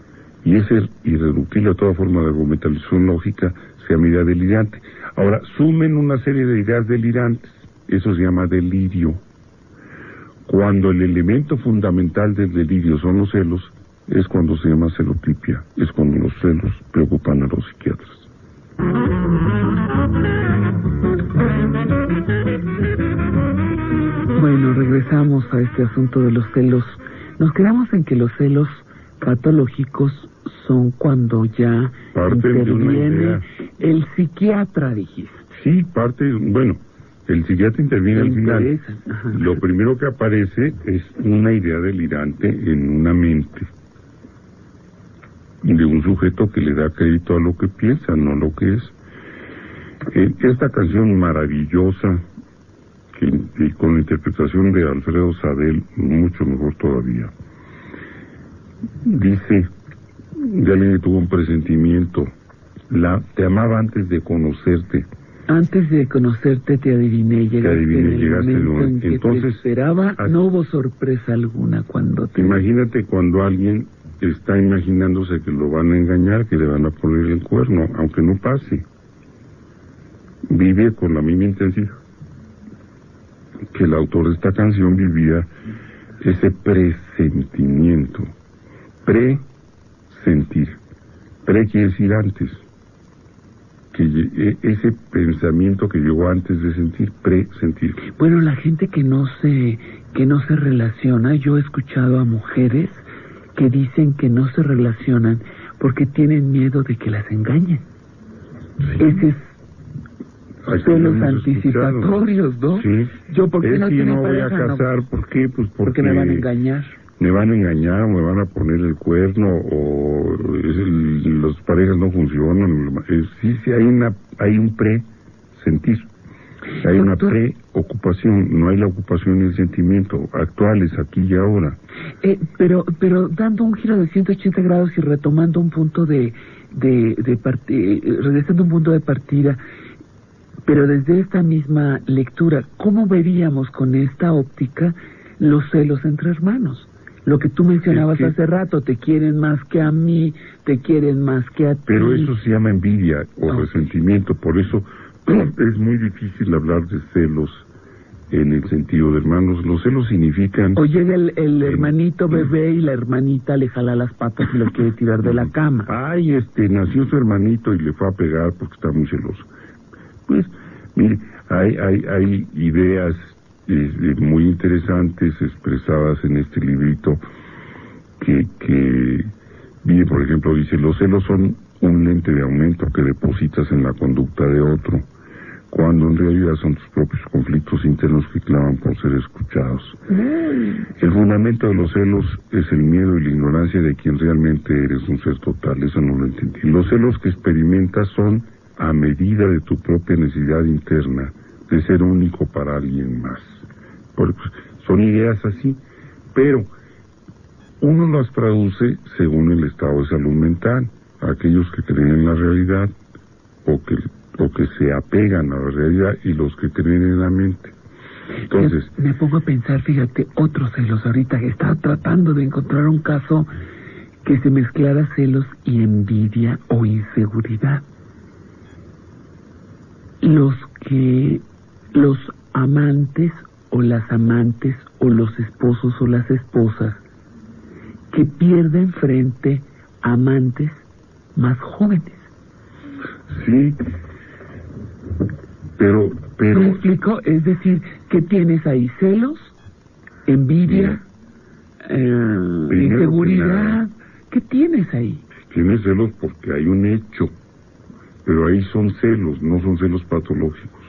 y es irreductible a toda forma de argumentación lógica, se llama idea delirante. Ahora, sumen una serie de ideas delirantes, eso se llama delirio. Cuando el elemento fundamental del delirio son los celos, es cuando se llama celotipia, es cuando los celos preocupan a los psiquiatras. Bueno, regresamos a este asunto de los celos. Nos quedamos en que los celos patológicos son cuando ya interviene el psiquiatra, dijiste. Sí, bueno, el psiquiatra interviene al final. Lo primero que aparece es una idea delirante en una mente de un sujeto que le da crédito a lo que piensa, no a lo que es. Esta canción maravillosa, y con la interpretación de Alfredo Sadel, mucho mejor todavía. Dice de alguien que tuvo un presentimiento, te amaba antes de conocerte. Antes de conocerte te adiviné, llegaste en el momento en que entonces, te esperaba, no hubo sorpresa alguna cuando te... Imagínate cuando alguien está imaginándose que lo van a engañar, que le van a poner el cuerno, aunque no pase. Vive con la misma intensidad que el autor de esta canción vivía ese presentimiento. Presentir. Pre quiere decir antes. Que ese pensamiento que llegó antes de sentir, presentir. Bueno, la gente que no se relaciona, yo he escuchado a mujeres que dicen que no se relacionan porque tienen miedo de que las engañen. Sí. Ese es celos anticipatorios, ¿no? Sí. Yo, ¿por qué no me voy a casar? No. ¿Por qué? Pues porque me van a engañar. Me van a engañar, o me van a poner el cuerno, o las parejas no funcionan. Sí, hay un presentir. Hay una preocupación, no hay la ocupación y el sentimiento actuales, aquí y ahora. Pero dando un giro de 180 grados y retomando un punto regresando a un punto de partida, pero desde esta misma lectura, ¿cómo veríamos con esta óptica los celos entre hermanos? Lo que tú mencionabas hace rato, te quieren más que a mí, te quieren más que a ti. Pero eso se llama envidia o resentimiento, por eso es muy difícil hablar de celos en el sentido de hermanos. Los celos significan... O llega el hermanito bebé y la hermanita le jala las patas y lo quiere tirar de la cama. Ay, nació su hermanito y le fue a pegar porque está muy celoso. Pues, mire, hay ideas muy interesantes expresadas en este librito que por ejemplo, dice: los celos son un lente de aumento que depositas en la conducta de otro, cuando en realidad son tus propios conflictos internos que claman por ser escuchados. El fundamento de los celos es el miedo y la ignorancia de quien realmente eres un ser total. Eso no lo entendí. Los celos que experimentas son a medida de tu propia necesidad interna de ser único para alguien más. Porque son ideas así, pero uno las traduce según el estado de salud mental. Aquellos que creen en la realidad o que se apegan a la realidad, y los que creen en la mente. Entonces, me pongo a pensar, fíjate, otros celos. Ahorita estaba tratando de encontrar un caso que se mezclara celos y envidia o inseguridad. Los amantes o las amantes o los esposos o las esposas que pierden frente a amantes más jóvenes. Sí, pero... ¿Me explico? Es decir, que tienes ahí celos, envidia, inseguridad. ¿Qué tienes ahí? Tienes celos porque hay un hecho, pero ahí son celos, no son celos patológicos.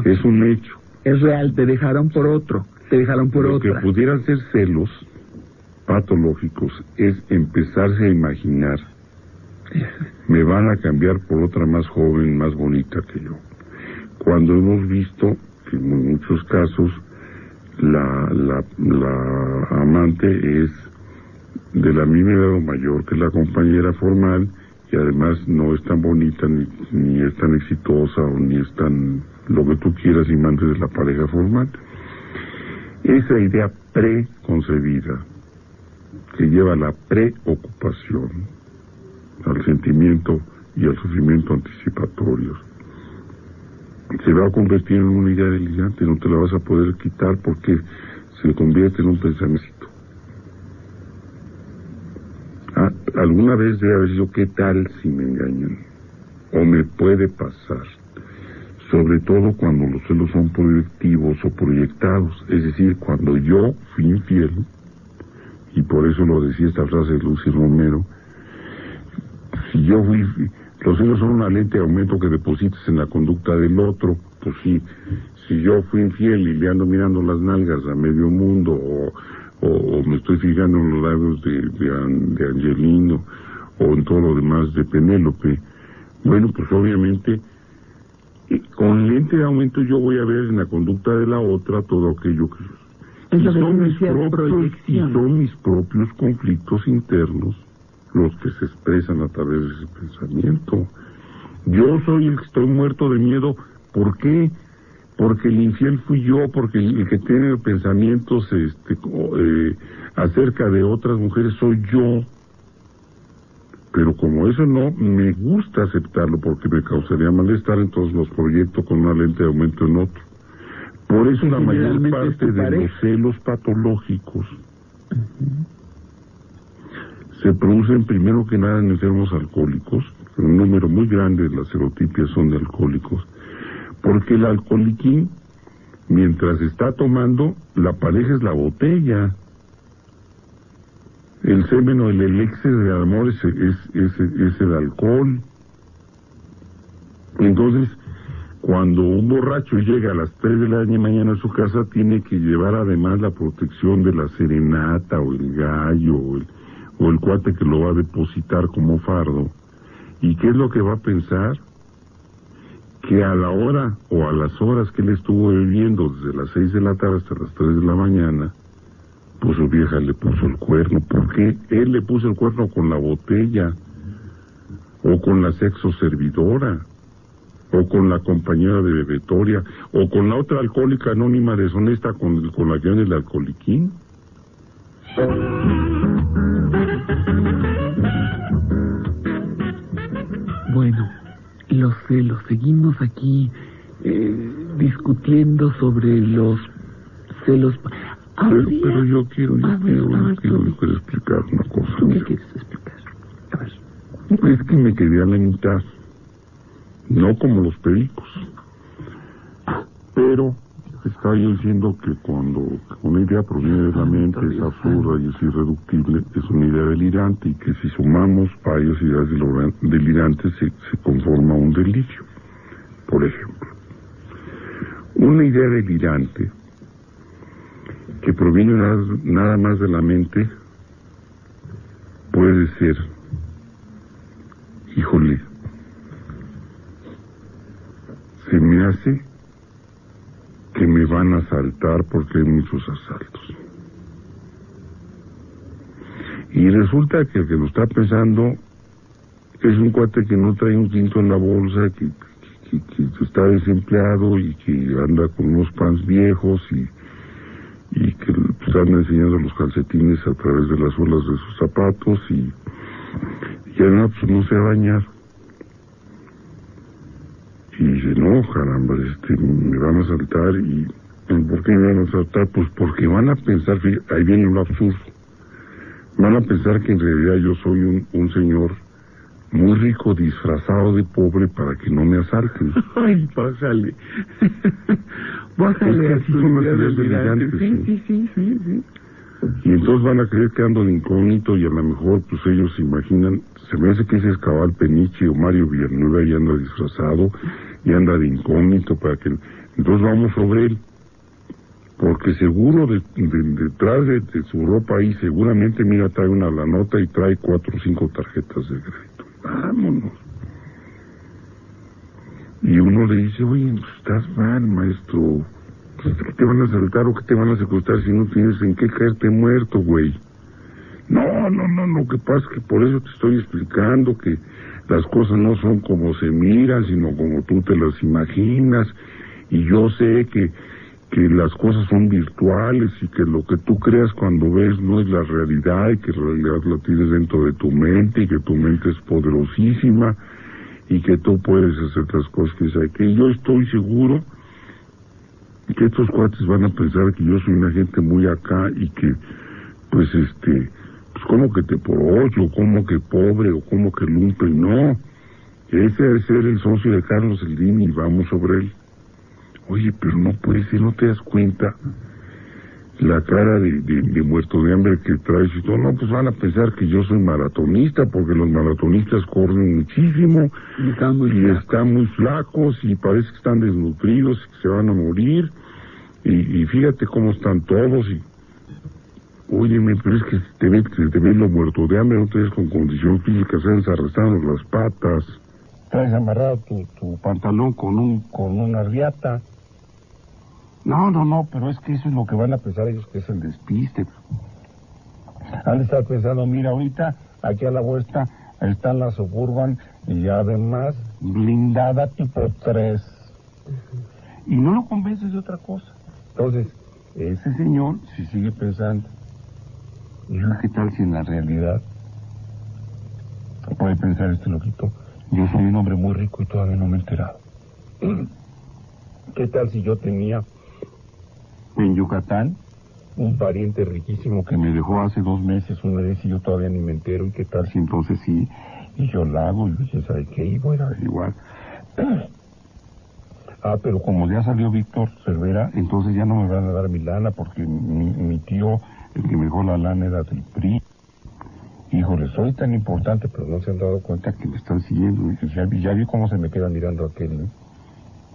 Es un hecho. Es real, te dejaron por otro, Lo que pudieran ser celos patológicos es empezarse a imaginar: me van a cambiar por otra más joven, más bonita que yo. Cuando hemos visto que en muchos casos la amante es de la misma edad o mayor que la compañera formal, y además no es tan bonita, ni es tan exitosa, o ni es tan lo que tú quieras y mandes de la pareja formal. Esa idea preconcebida que lleva a la preocupación, al sentimiento y al sufrimiento anticipatorios, se va a convertir en una idea delirante. No te la vas a poder quitar porque se convierte en un pensamiento. Alguna vez debe haber sido: ¿qué tal si me engañan? O me puede pasar. Sobre todo cuando los celos son proyectivos o proyectados, es decir, cuando yo fui infiel, y por eso lo decía esta frase de Lucy Romero: los celos son una lente de aumento que depositas en la conducta del otro. Pues sí, si yo fui infiel y le ando mirando las nalgas a medio mundo, o me estoy fijando en los labios de Angelino, o en todo lo demás de Penélope, bueno, pues obviamente con lente de aumento yo voy a ver en la conducta de la otra todo aquello que son mis propios conflictos internos los que se expresan a través de ese pensamiento. Yo soy el que estoy muerto de miedo. ¿Por qué? Porque el infiel fui yo, porque el que tiene pensamientos acerca de otras mujeres soy yo. Pero como eso no me gusta aceptarlo porque me causaría malestar, entonces los proyecto con una lente de aumento en otro. Por eso la mayor parte de los celos patológicos se producen primero que nada en enfermos alcohólicos. Un número muy grande de las serotipias son de alcohólicos, porque el alcoholiquín, mientras está tomando, la pareja es la botella. El semen o el elixir de amor es el alcohol. Entonces, cuando un borracho llega a las 3 de la mañana a su casa, tiene que llevar además la protección de la serenata o el gallo o el cuate que lo va a depositar como fardo. ¿Y qué es lo que va a pensar? Que a la hora o a las horas que él estuvo bebiendo, desde las 6 de la tarde hasta las 3 de la mañana, pues su vieja le puso el cuerno. ¿Por qué? Él le puso el cuerno con la botella, o con la sexo servidora, o con la compañera de bebetoria, o con la otra alcohólica anónima deshonesta con la que viene el alcoholiquín. Bueno, los celos. Seguimos aquí discutiendo sobre los celos. Pero yo quiero explicar una cosa. ¿Tú qué quieres explicar? A ver. Es que me quedé a la mitad. No como los pericos. Pero estaba yo diciendo que cuando una idea proviene de la mente, es absurda y es irreductible, es una idea delirante, y que si sumamos varias ideas delirantes se conforma un delirio. Por ejemplo, una idea delirante que proviene nada más de la mente puede ser, híjole, se me hace que me van a asaltar porque hay muchos asaltos. Y resulta que el que lo está pensando es un cuate que no trae un quinto en la bolsa, que está desempleado y que anda con unos pants viejos y que están enseñando los calcetines a través de las suelas de sus zapatos y además pues no se va a bañar. Y dice, no, caramba, me van a asaltar. ¿Y por qué me van a asaltar? Pues porque van a pensar, ahí viene lo absurdo, van a pensar que en realidad yo soy un señor muy rico disfrazado de pobre para que no me asalten. Ay, pásale. Bájale así son las ideas delirantes. Sí. Y entonces van a creer que ando de incógnito y a lo mejor pues ellos se imaginan, se me hace que ese es Cabal Peniche o Mario Villanueva y anda disfrazado y anda de incógnito para que... Entonces vamos sobre él, porque seguro detrás de su ropa ahí seguramente, mira, trae una lanota y trae 4 o 5 tarjetas de crédito. Vámonos. Y uno le dice, oye, estás mal, maestro. ¿Qué te van a asaltar o qué te van a secuestrar si no tienes en qué caerte muerto, güey? No, lo que pasa es que por eso te estoy explicando que las cosas no son como se miran, sino como tú te las imaginas, y yo sé que las cosas son virtuales y que lo que tú creas cuando ves no es la realidad y que en realidad la tienes dentro de tu mente y que tu mente es poderosísima y que tú puedes hacer las cosas que yo estoy seguro que estos cuates van a pensar que yo soy una gente muy acá y que pues como que te porocho, como que pobre o como que lumpen. No, ese debe ser el socio de Carlos Slim y vamos sobre él. Oye, pero no puede ser, ¿no te das cuenta la cara de muerto de hambre que traes y todo? No, pues van a pensar que yo soy maratonista, porque los maratonistas corren muchísimo y están muy flacos y parece que están desnutridos y que se van a morir, y fíjate cómo están todos. Y óyeme, pero es que te ves lo muerto de hambre, no te ves con condición física, se han arrastrado las patas. traes amarrado tu pantalón con una riata. No, pero es que eso es lo que van a pensar ellos, que es el despiste. Han de estar pensando, mira, ahorita aquí a la vuelta están las Suburban y además blindada tipo 3. Y no lo convences de otra cosa. Entonces, ese señor, si sigue pensando, ¿y qué tal si en la realidad puede pensar este loquito? Yo soy un hombre muy rico y todavía no me he enterado. ¿Qué tal si yo tenía en Yucatán un pariente riquísimo que me dejó hace 2 meses una vez y yo todavía ni me entero? ¿Y qué tal si entonces sí? Y yo la hago y dice, ¿sabe qué? Y voy a averiguar. Pero como ya salió Víctor Cervera, entonces ya no me van a dar mi lana porque mi tío, el que me dejó la lana, era del PRI. Híjole, soy tan importante, pero no se han dado cuenta que me están siguiendo. Y ya vi cómo se me queda mirando aquel, ¿no?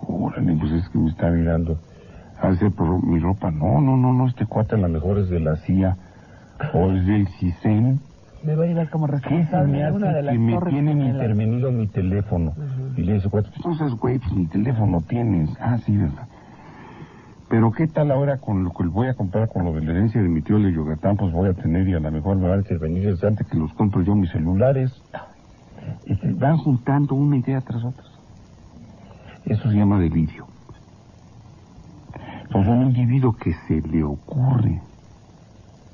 Órale, pues es que me está mirando. Hace por mi ropa. No, este cuate a lo mejor es de la CIA o es del CISEN. Me va a llevar como responsable de una de las que me torres tienen gemelas. intervenido mi teléfono. Y le dice, cuate, entonces, güey, pues mi teléfono tienes. Sí, ¿verdad? Pero ¿qué tal ahora con lo que voy a comprar con lo de la herencia de mi tío de Yucatán? Pues voy a tener y a lo mejor me van a intervenir antes que los compro yo mis celulares. Y se van juntando una idea tras otra. Eso se llama delirio. Pues un individuo que se le ocurre,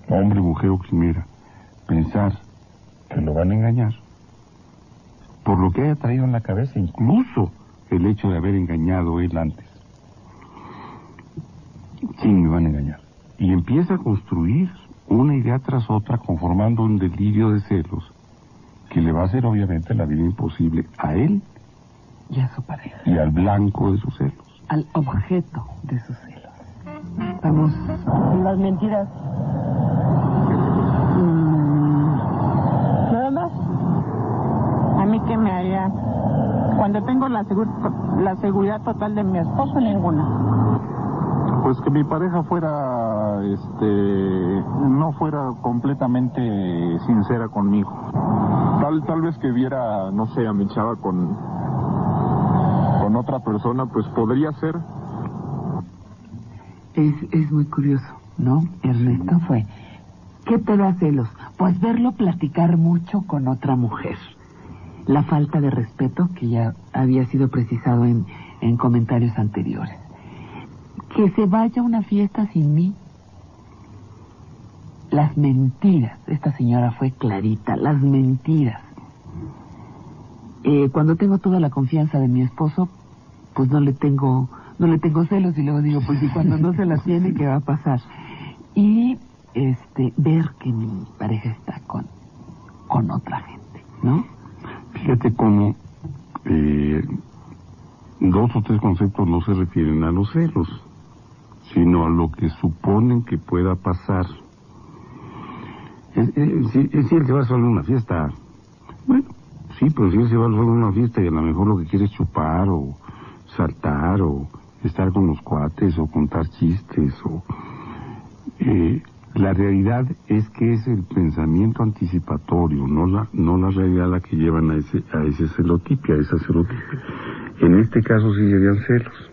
hombre, mujer o quimera, pensar que lo van a engañar, por lo que haya traído en la cabeza, incluso el hecho de haber engañado él antes. Sí, me van a engañar. Y empieza a construir una idea tras otra, conformando un delirio de celos, que le va a hacer obviamente la vida imposible a él Y a su pareja. y al blanco de sus celos. Al objeto de sus celos. Vamos. Las mentiras. Nada más. A mí que me haría. Cuando tengo la seguridad total de mi esposo, ninguna. Pues que mi pareja fuera, no fuera completamente sincera conmigo. Tal vez que viera, no sé, a mi chava con otra persona, pues podría ser. Es muy curioso, ¿no? Ernesto fue. ¿Qué te da celos? Pues verlo platicar mucho con otra mujer. La falta de respeto que ya había sido precisado en comentarios anteriores. Que se vaya a una fiesta sin mí. Las mentiras. Esta señora fue clarita. Las mentiras. Cuando tengo toda la confianza de mi esposo, pues no le tengo celos, y luego digo, pues y cuando no se las tiene, ¿qué va a pasar? Y ver que mi pareja está con otra gente, ¿no? Fíjate cómo 2 o 3 conceptos no se refieren a los celos, sino a lo que suponen que pueda pasar. Si él se va solo a una fiesta, bueno, sí, pero si él se va solo a una fiesta y a lo mejor lo que quiere es chupar o saltar o estar con los cuates o contar chistes la realidad es que es el pensamiento anticipatorio, no la realidad la que llevan a ese celotipia, a esa celotipia. En este caso sí serían celos.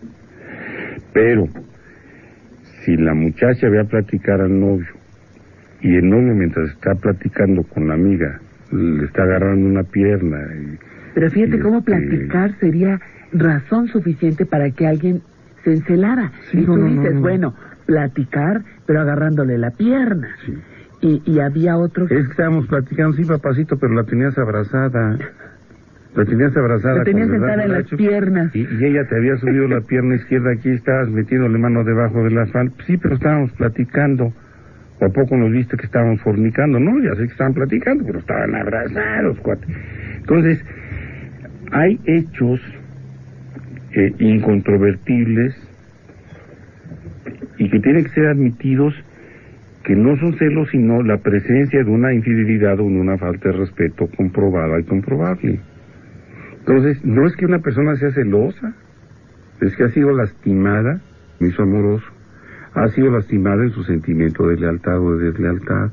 Pero si la muchacha ve a platicar al novio y el novio, mientras está platicando con la amiga, le está agarrando una pierna pero fíjate cómo platicar sería razón suficiente para que alguien se encelara. Sí, y tú dices, bueno, platicar, pero agarrándole la pierna. Sí. Y había otro... Es que estábamos platicando, sí, papacito, pero la tenías abrazada. La tenías sentada en las piernas. Y ella te había subido la pierna izquierda, aquí estabas metiéndole mano debajo del asfalto. Sí, pero estábamos platicando. ¿O a poco nos viste que estábamos fornicando? No, ya sé que estaban platicando, pero estaban abrazados, cuate. Entonces, hay hechos incontrovertibles y que tienen que ser admitidos, que no son celos, sino la presencia de una infidelidad o de una falta de respeto comprobada y comprobable. Entonces, no es que una persona sea celosa, es que ha sido lastimada, hizo amoroso, ha sido lastimada en su sentimiento de lealtad o de deslealtad.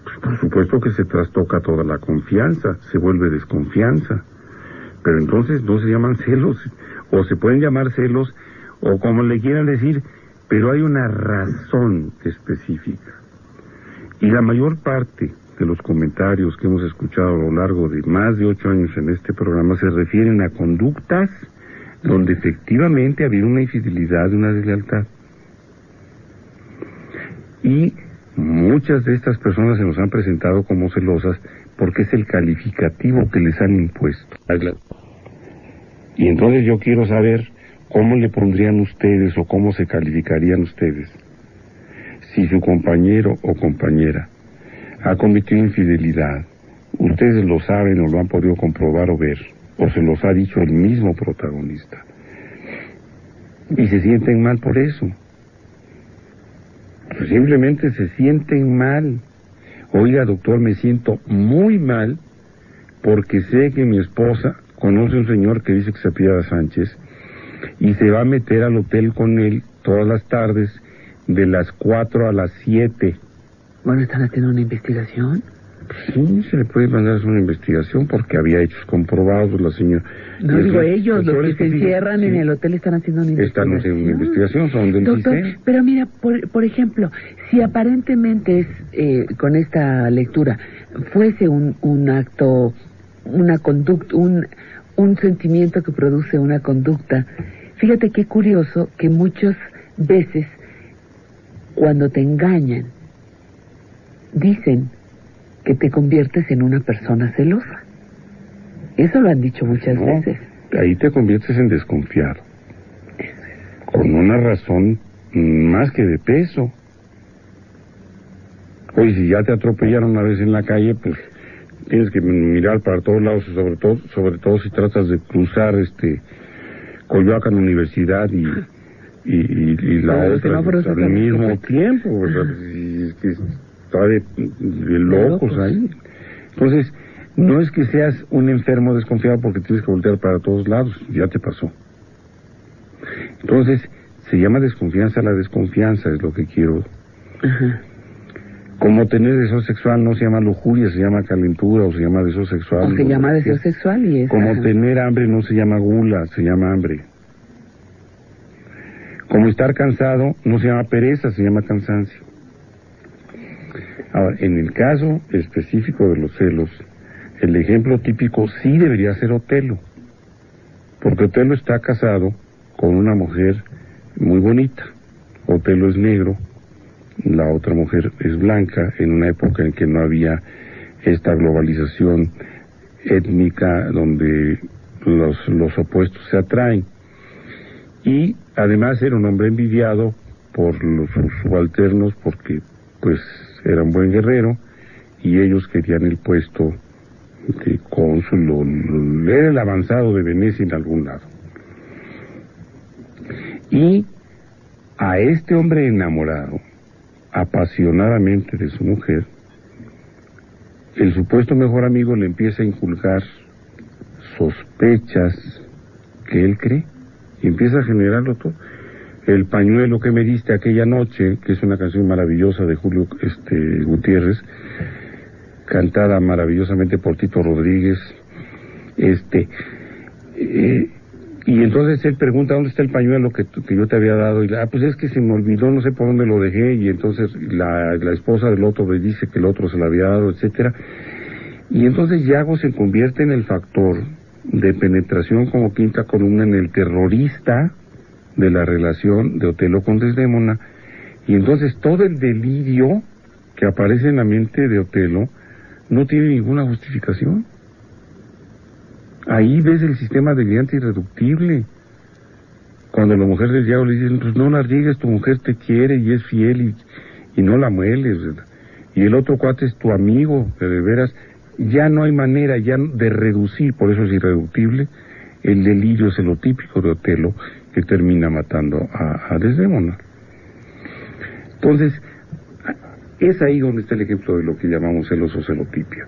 Pues por supuesto que se trastoca toda la confianza, se vuelve desconfianza. Pero entonces no se llaman celos, o se pueden llamar celos, o como le quieran decir, pero hay una razón específica. Y la mayor parte de los comentarios que hemos escuchado a lo largo de más de 8 años en este programa se refieren a conductas donde efectivamente ha habido una infidelidad, una deslealtad. Y muchas de estas personas se nos han presentado como celosas porque es el calificativo que les han impuesto. Y entonces yo quiero saber cómo le pondrían ustedes o cómo se calificarían ustedes si su compañero o compañera ha cometido infidelidad. Ustedes lo saben o lo han podido comprobar o ver, o se los ha dicho el mismo protagonista. Y se sienten mal por eso. Pues simplemente se sienten mal. Oiga, doctor, me siento muy mal porque sé que mi esposa conoce a un señor que dice que se apellida Sánchez y se va a meter al hotel con él todas las tardes de las 4 a las 7. Bueno, ¿están haciendo una investigación? Sí, se le puede mandar una investigación porque había hechos comprobados la señora. No digo ellos, los que se encierran en el hotel están haciendo una investigación. Están haciendo una investigación, son del Doctor, sistema. pero mira, por ejemplo, si aparentemente es, con esta lectura, fuese un acto, una conducta, un sentimiento que produce una conducta, fíjate qué curioso que muchas veces cuando te engañan, dicen que te conviertes en una persona celosa. Eso lo han dicho muchas veces. Ahí te conviertes en desconfiado. Con una razón más que de peso. Oye, si ya te atropellaron una vez en la calle, pues tienes que mirar para todos lados, sobre todo si tratas de cruzar Coyoacán Universidad y la otra pues, al mismo tiempo, o sea, es que está de locos ahí. Entonces, no es que seas un enfermo desconfiado porque tienes que voltear para todos lados, ya te pasó. Entonces, se llama desconfianza, la desconfianza es lo que quiero. Ajá. Como tener deseo sexual no se llama lujuria, se llama calentura o se llama deseo sexual. O se llama deseo sexual y es... Como tener hambre no se llama gula, se llama hambre. Como estar cansado no se llama pereza, se llama cansancio. Ahora, en el caso específico de los celos, el ejemplo típico sí debería ser Otelo, porque Otelo está casado con una mujer muy bonita. Otelo es negro, la otra mujer es blanca, en una época en que no había esta globalización étnica donde los opuestos se atraen. Y además era un hombre envidiado por sus subalternos porque pues era un buen guerrero y ellos querían el puesto de cónsul, era el avanzado de Venecia en algún lado. Y a este hombre enamorado apasionadamente de su mujer, el supuesto mejor amigo le empieza a inculcar sospechas que él cree y empieza a generarlo todo. El pañuelo que me diste aquella noche, que es una canción maravillosa de Julio Gutiérrez, cantada maravillosamente por Tito Rodríguez, y entonces él pregunta dónde está el pañuelo que yo te había dado, y pues es que se me olvidó, no sé por dónde lo dejé, y entonces la esposa del otro le dice que el otro se lo había dado, etcétera. Y entonces Yago se convierte en el factor de penetración como quinta columna, en el terrorista de la relación de Otelo con Desdémona, y entonces todo el delirio que aparece en la mente de Otelo no tiene ninguna justificación. Ahí ves el sistema delirante irreductible. Cuando la mujer del Yago le dice, pues no la riegues, tu mujer te quiere y es fiel y no la mueles, ¿verdad? Y el otro cuate es tu amigo, pero de veras, ya no hay manera ya de reducir, por eso es irreductible, el delirio celotípico de Otelo que termina matando a Desdémona. Entonces, es ahí donde está el ejemplo de lo que llamamos celos o celotipia.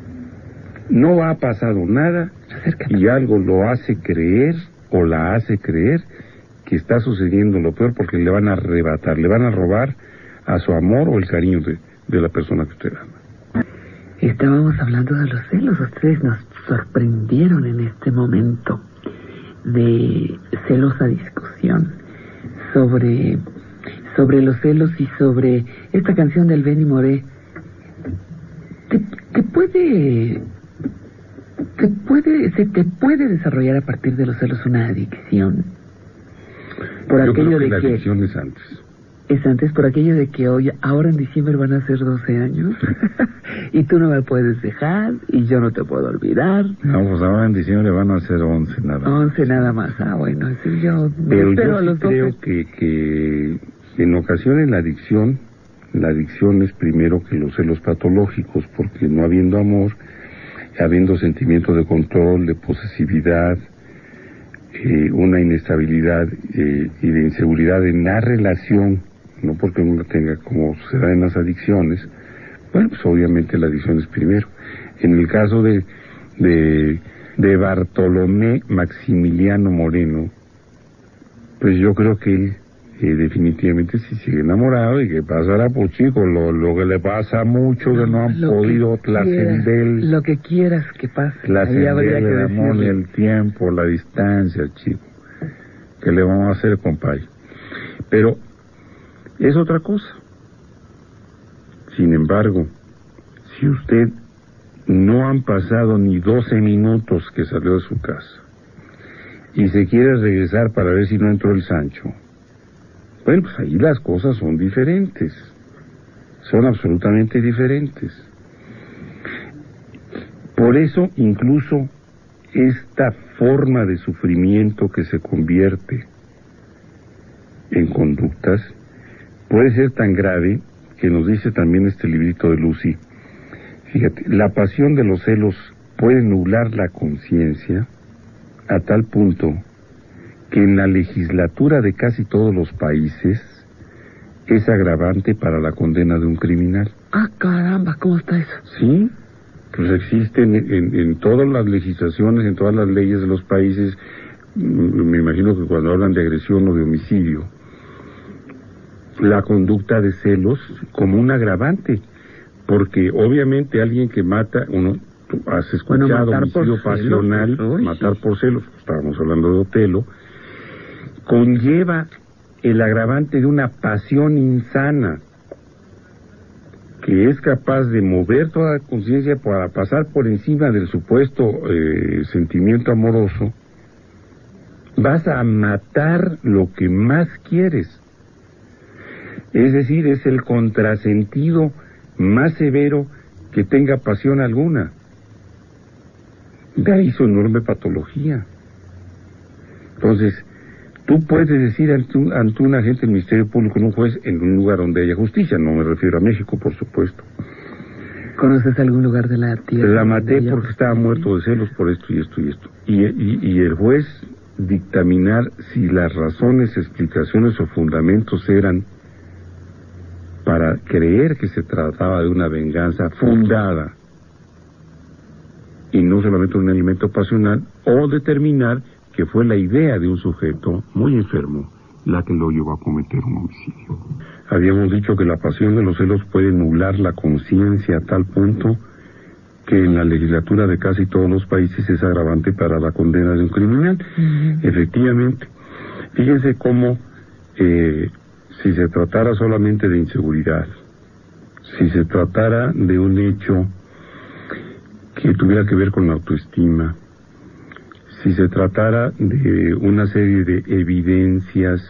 No ha pasado nada y algo lo hace creer o la hace creer que está sucediendo lo peor porque le van a arrebatar, le van a robar a su amor o el cariño de la persona que usted ama. Estábamos hablando de los celos, ustedes nos sorprendieron en este momento de celosa discusión sobre los celos y sobre esta canción del Benny Moré, se te puede desarrollar a partir de los celos una adicción. Por Yo aquello creo que de la que adicción es antes. es antes, por aquello de que hoy, ahora en diciembre van a ser 12 años y tú no me puedes dejar y yo no te puedo olvidar. No, pues ahora en diciembre van a ser 11 nada más. 11 nada más. Bueno, sí, yo Pero espero yo a sí los 12. creo que en ocasiones la adicción es primero que los celos patológicos, porque no habiendo amor, habiendo sentimientos de control, de posesividad, una inestabilidad y de inseguridad en la relación, no porque uno tenga, como sucede en las adicciones, bueno, pues obviamente la adicción es primero. En el caso de Bartolomé Maximiliano Moreno, pues yo creo que él definitivamente sí sigue enamorado, y que pasará por chico lo que le pasa a muchos que no han podido trascender lo que quieras que pase. trascender el amor, el tiempo, la distancia, chico. ¿Qué le vamos a hacer, compadre? Pero es otra cosa. Sin embargo, si usted no han pasado ni 12 minutos que salió de su casa y se quiere regresar para ver si no entró el Sancho, bueno, pues ahí las cosas son diferentes, son absolutamente diferentes. Por eso incluso esta forma de sufrimiento que se convierte en conductas puede ser tan grave que nos dice también este librito de Lucy. Fíjate, la pasión de los celos puede nublar la conciencia a tal punto que en la legislatura de casi todos los países es agravante para la condena de un criminal. Ah, caramba, ¿cómo está eso? Sí, pues existen en todas las legislaciones, en todas las leyes de los países. Me imagino que cuando hablan de agresión o de homicidio, la conducta de celos como un agravante, porque obviamente alguien que mata, tú has escuchado homicidio pasional, matar por celos, estábamos hablando de Otelo, conlleva el agravante de una pasión insana que es capaz de mover toda la conciencia para pasar por encima del supuesto sentimiento amoroso. Vas a matar lo que más quieres. Es decir, es el contrasentido más severo que tenga pasión alguna. De ahí su enorme patología. Entonces, tú puedes decir ante un agente del Ministerio Público, en un juez, en un lugar donde haya justicia, no me refiero a México, por supuesto. ¿Conoces algún lugar de la tierra? La maté porque estaba muerto de celos por esto y esto y esto. Y el juez dictaminar si las razones, explicaciones o fundamentos eran para creer que se trataba de una venganza fundada y no solamente un elemento pasional, o determinar que fue la idea de un sujeto muy enfermo la que lo llevó a cometer un homicidio. Habíamos dicho que la pasión de los celos puede nublar la conciencia a tal punto que en la legislatura de casi todos los países es agravante para la condena de un criminal. Efectivamente, fíjense cómo si se tratara solamente de inseguridad, si se tratara de un hecho que tuviera que ver con la autoestima, si se tratara de una serie de evidencias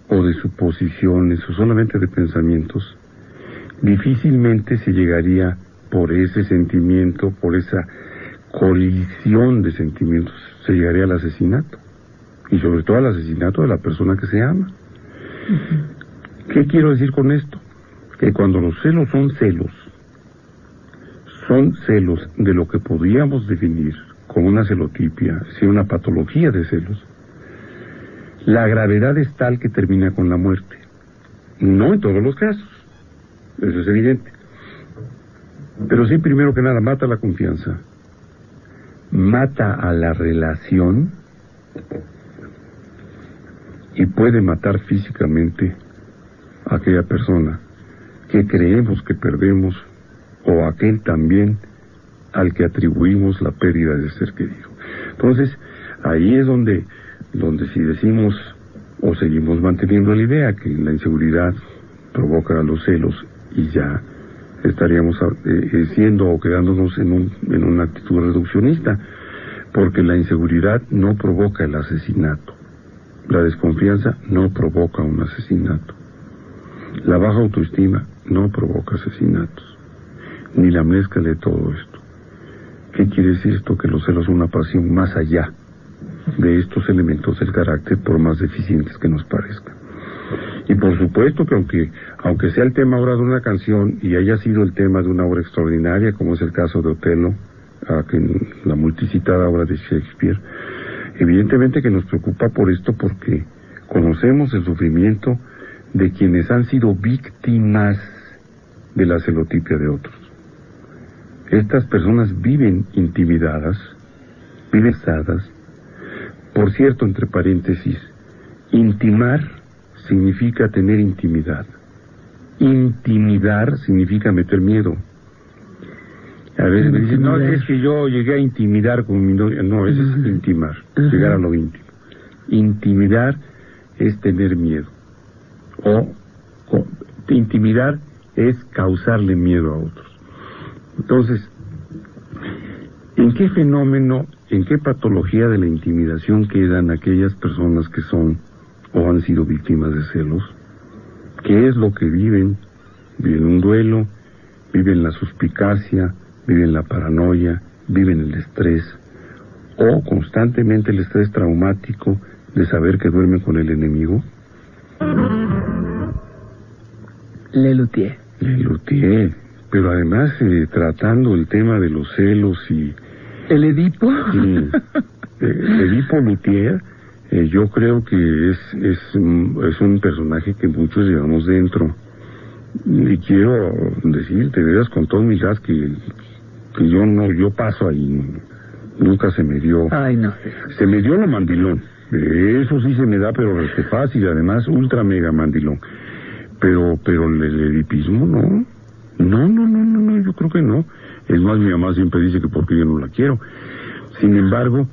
o de suposiciones o solamente de pensamientos, difícilmente se llegaría por ese sentimiento, por esa colisión de sentimientos, se llegaría al asesinato, y sobre todo al asesinato de la persona que se ama. ¿Qué quiero decir con esto? Que cuando los celos son celos de lo que podríamos definir como una celotipia, sí, una patología de celos, la gravedad es tal que termina con la muerte. No en todos los casos, eso es evidente, pero sí, primero que nada, mata la confianza, mata a la relación y puede matar físicamente a aquella persona que creemos que perdemos, o aquel también al que atribuimos la pérdida del ser querido. Entonces, ahí es donde si decimos o seguimos manteniendo la idea que la inseguridad provoca los celos y ya estaríamos siendo o quedándonos en una actitud reduccionista, porque la inseguridad no provoca el asesinato, la desconfianza no provoca un asesinato, la baja autoestima no provoca asesinatos, ni la mezcla de todo esto. ¿Qué quiere decir esto? Que los celos son una pasión más allá de estos elementos del carácter, por más deficientes que nos parezcan. Y por supuesto que aunque sea el tema ahora de una canción y haya sido el tema de una obra extraordinaria, como es el caso de Otelo, la multicitada obra de Shakespeare, evidentemente que nos preocupa por esto, porque conocemos el sufrimiento de quienes han sido víctimas de la celotipia de otros. Estas personas viven intimidadas, viven cesadas. Por cierto, entre paréntesis, intimar significa tener intimidad. Intimidar significa meter miedo. A veces me dicen, no, es que yo llegué a intimidar con mi novia. No, eso es intimar, llegar a lo íntimo. Intimidar es tener miedo. Intimidar es causarle miedo a otros. Entonces, ¿en qué fenómeno, en qué patología de la intimidación quedan aquellas personas que son o han sido víctimas de celos? ¿Qué es lo que viven? Viven un duelo, viven la suspicacia, viven la paranoia, viven el estrés, o constantemente el estrés traumático de saber que duermen con el enemigo. Lelutier, pero además tratando el tema de los celos y... ¿El Edipo? Sí, Edipo Lutier, yo creo que es un personaje que muchos llevamos dentro. Y quiero decirte, de veras, con toda humildad, que yo paso ahí, nunca se me dio. Ay, no. Se me dio lo mandilón, eso sí se me da, pero fácil, además ultra mega mandilón. Pero el edipismo no, yo creo que no. Es más, mi mamá siempre dice que porque yo no la quiero. Sin embargo,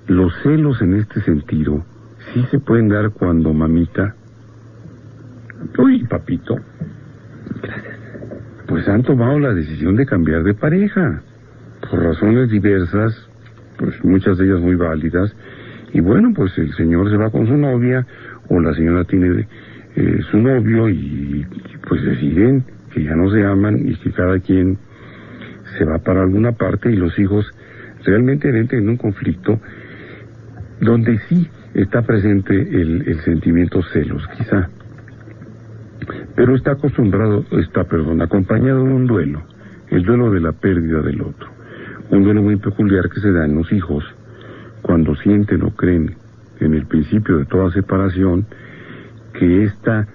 los celos en este sentido sí se pueden dar cuando mamita, uy, papito, Gracias. pues han tomado la decisión de cambiar de pareja, por razones diversas, pues muchas de ellas muy válidas, y bueno, pues el señor se va con su novia, o la señora tiene su novio, y pues deciden que ya no se aman, y que cada quien se va para alguna parte, y los hijos realmente entran en un conflicto donde sí está presente el sentimiento celos, quizá, pero está acompañado de un duelo, el duelo de la pérdida del otro, un duelo muy peculiar que se da en los hijos cuando sienten o creen en el principio de toda separación que esta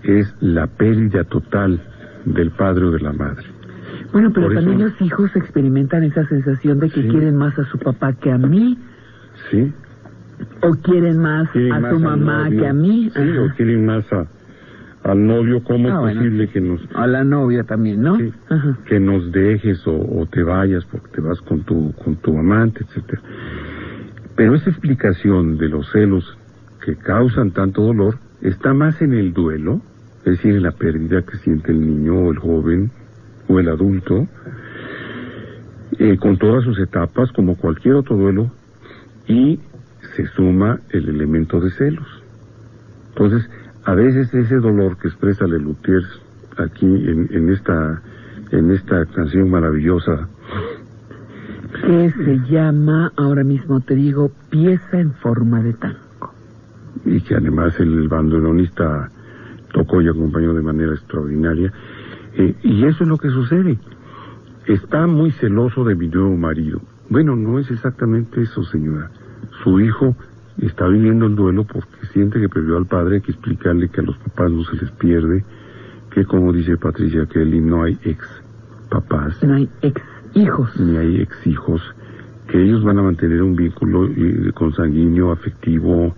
es la pérdida total del padre o de la madre. Bueno, pero Por también eso... los hijos experimentan esa sensación de que Sí. quieren más a su papá que a mí, Sí. o quieren más a su mamá que a mí. Sí, o quieren más al novio. ¿Cómo es bueno. posible que nos... A la novia también, ¿no? Sí, Ajá. que nos dejes o te vayas porque te vas con tu amante, etcétera? Pero esa explicación de los celos que causan tanto dolor está más en el duelo, es decir, en la pérdida que siente el niño o el joven o el adulto, con todas sus etapas, como cualquier otro duelo, y se suma el elemento de celos. Entonces, a veces ese dolor que expresa Lelutier aquí en esta canción maravillosa, Que se llama, ahora mismo te digo, Pieza en forma de tango. y que además el bandoneonista tocó y acompañó de manera extraordinaria, y eso es lo que sucede. Está muy celoso de mi nuevo marido. Bueno, no es exactamente eso, señora. Su hijo está viviendo el duelo porque siente que perdió al padre. Hay que explicarle que a los papás no se les pierde, que como dice Patricia Kelly, no hay ex papás, No hay ex hijos. ni hay ex hijos, que ellos van a mantener un vínculo consanguíneo, afectivo,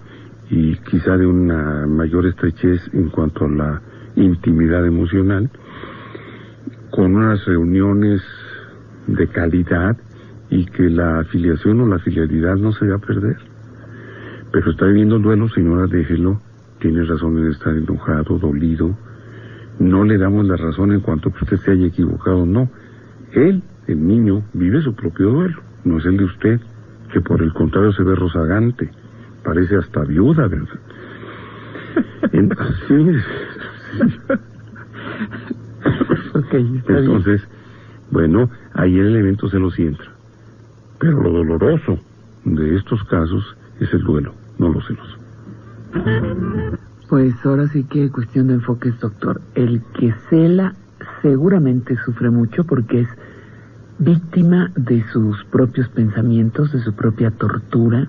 y quizá de una mayor estrechez en cuanto a la intimidad emocional, con unas reuniones de calidad y que la afiliación o la filialidad no se va a perder. Pero está viviendo el duelo, señora, déjelo. Tiene razón en estar enojado, dolido. No le damos la razón en cuanto que usted se haya equivocado, no. Él, el niño, vive su propio duelo, no es el de usted, que por el contrario se ve rozagante, parece hasta viuda, ¿verdad? Entonces, bueno, ahí el elemento celos sí entra. Pero lo doloroso de estos casos es el duelo, no los celos. Pues ahora sí que cuestión de enfoques, doctor. El que cela seguramente sufre mucho porque es víctima de sus propios pensamientos, de su propia tortura.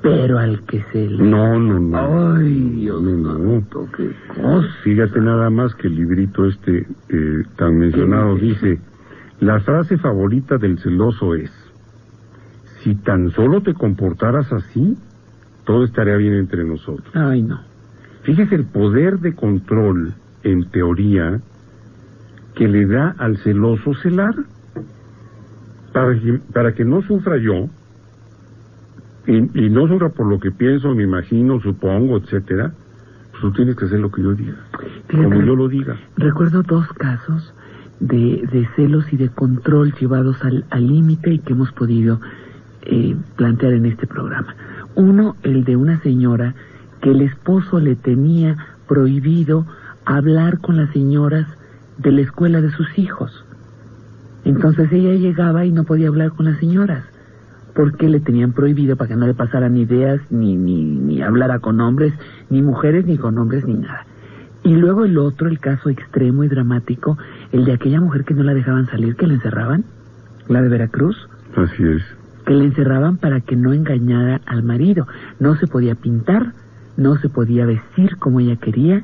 Pero al que cela... No. Ay, Dios No. qué cosa. Fíjate nada más que el librito tan mencionado dice, la frase favorita del celoso es, si tan solo te comportaras así, todo estaría bien entre nosotros. Ay, no. Fíjese el poder de control, en teoría, que le da al celoso celar. Para que no sufra yo, y no sufra por lo que pienso, me imagino, supongo, etcétera, pues tú tienes que hacer lo que yo diga, como yo lo diga. Recuerdo 2 casos de celos y de control llevados al límite y que hemos podido plantear en este programa. Uno, el de una señora que el esposo le tenía prohibido hablar con las señoras de la escuela de sus hijos. Entonces ella llegaba y no podía hablar con las señoras porque le tenían prohibido para que no le pasaran ideas ni hablara con hombres, ni mujeres, ni con hombres, ni nada. Y luego el otro, el caso extremo y dramático, el de aquella mujer que no la dejaban salir, que la encerraban, la de Veracruz. Así es. Que la encerraban para que no engañara al marido. No se podía pintar, no se podía vestir como ella quería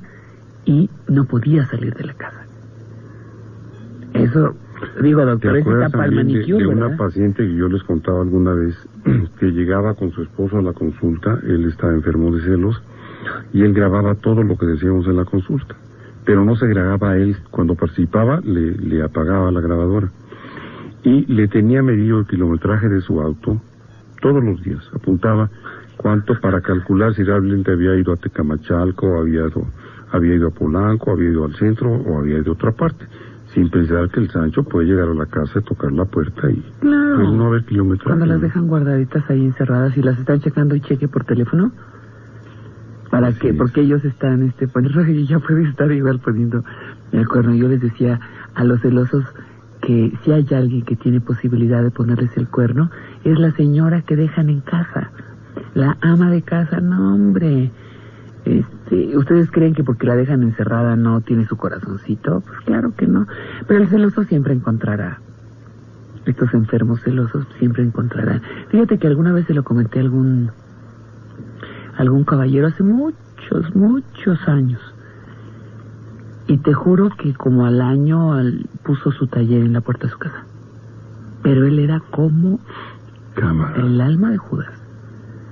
y no podía salir de la casa. Eso, digo, doctor, es tapa el manicure, de ¿verdad? una paciente que yo les contaba alguna vez que llegaba con su esposo a la consulta, él estaba enfermo de celos y él grababa todo lo que decíamos en la consulta, pero no se grababa a él. Cuando participaba le apagaba la grabadora. Y le tenía medido el kilometraje de su auto todos los días. Apuntaba cuánto para calcular si realmente había ido a Tecamachalco, o había ido a Polanco, había ido al centro o había ido a otra parte. Sin pensar que el Sancho puede llegar a la casa y tocar la puerta y claro, pues no haber kilometraje. Cuando las dejan guardaditas ahí encerradas y las están checando y cheque por teléfono. ¿Para qué? Porque ellos están y ya puede estar igual poniendo el cuerno. Yo les decía a los celosos que si hay alguien que tiene posibilidad de ponerles el cuerno, es la señora que dejan en casa, la ama de casa. No, hombre, ¿ustedes creen que porque la dejan encerrada no tiene su corazoncito? Pues claro que no, pero el celoso siempre encontrará, estos enfermos celosos siempre encontrarán. Fíjate que alguna vez se lo comenté a algún caballero hace muchos años. Y te juro que como al año puso su taller en la puerta de su casa. Pero él era como el alma de Judas.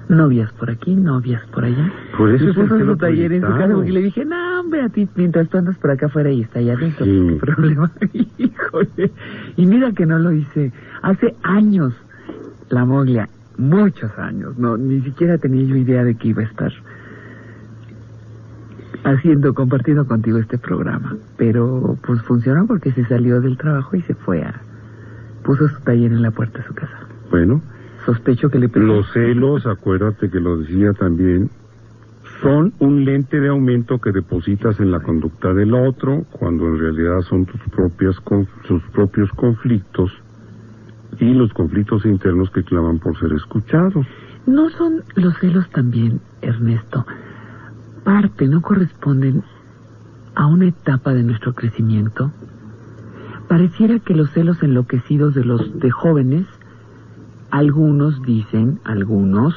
Novias por aquí, novias por allá. Por eso y puso su taller en su casa porque le dije, no, hombre, a ti mientras tú andas por acá afuera y está allá adentro, sí. ¿Qué problema? Híjole. Y mira que no lo hice. Hace años, la Moglia, muchos años, no, ni siquiera tenía yo idea de que iba a estar compartiendo contigo este programa, pero pues funcionó porque se salió del trabajo y se fue puso su taller en la puerta de su casa. Bueno, sospecho que le pegó. Los celos, acuérdate que lo decía también, son un lente de aumento que depositas en la conducta del otro, cuando en realidad son sus propios conflictos y los conflictos internos que claman por ser escuchados. ¿No son los celos también, Ernesto, no corresponden a una etapa de nuestro crecimiento? Pareciera que los celos enloquecidos de jóvenes, algunos dicen, algunas,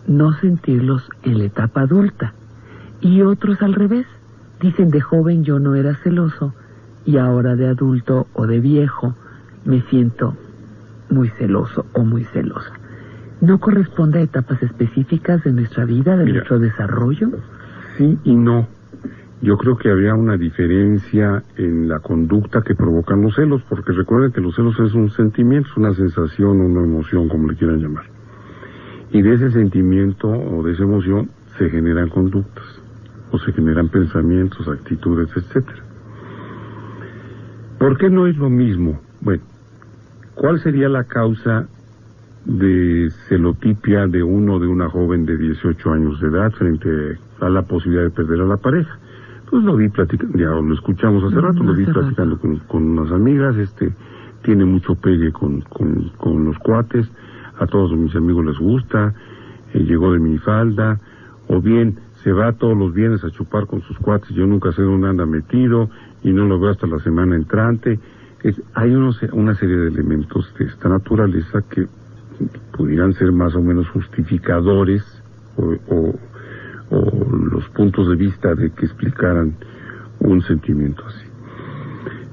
no sentirlos en la etapa adulta, y otros al revés, dicen de joven yo no era celoso, y ahora de adulto o de viejo me siento muy celoso o muy celosa. ¿No corresponde a etapas específicas de nuestra vida, de nuestro desarrollo? Sí y no. yo creo que había una diferencia en la conducta que provocan los celos, porque recuerden que los celos es un sentimiento, es una sensación, una emoción, como le quieran llamar. Y de ese sentimiento o de esa emoción se generan conductas, o se generan pensamientos, actitudes, etcétera. ¿Por qué no es lo mismo? Bueno, ¿cuál sería la causa de celotipia de una joven de 18 años de edad frente a la posibilidad de perder a la pareja? Pues lo vi platicando, ya lo escuchamos hace rato, lo vi platicando con unas amigas, tiene mucho pegue con los cuates, a todos mis amigos les gusta, llegó de minifalda, o bien se va todos los viernes a chupar con sus cuates, yo nunca sé dónde anda metido, y no lo veo hasta la semana entrante. Hay una serie de elementos de esta naturaleza que pudieran ser más o menos justificadores o los puntos de vista de que explicaran un sentimiento así.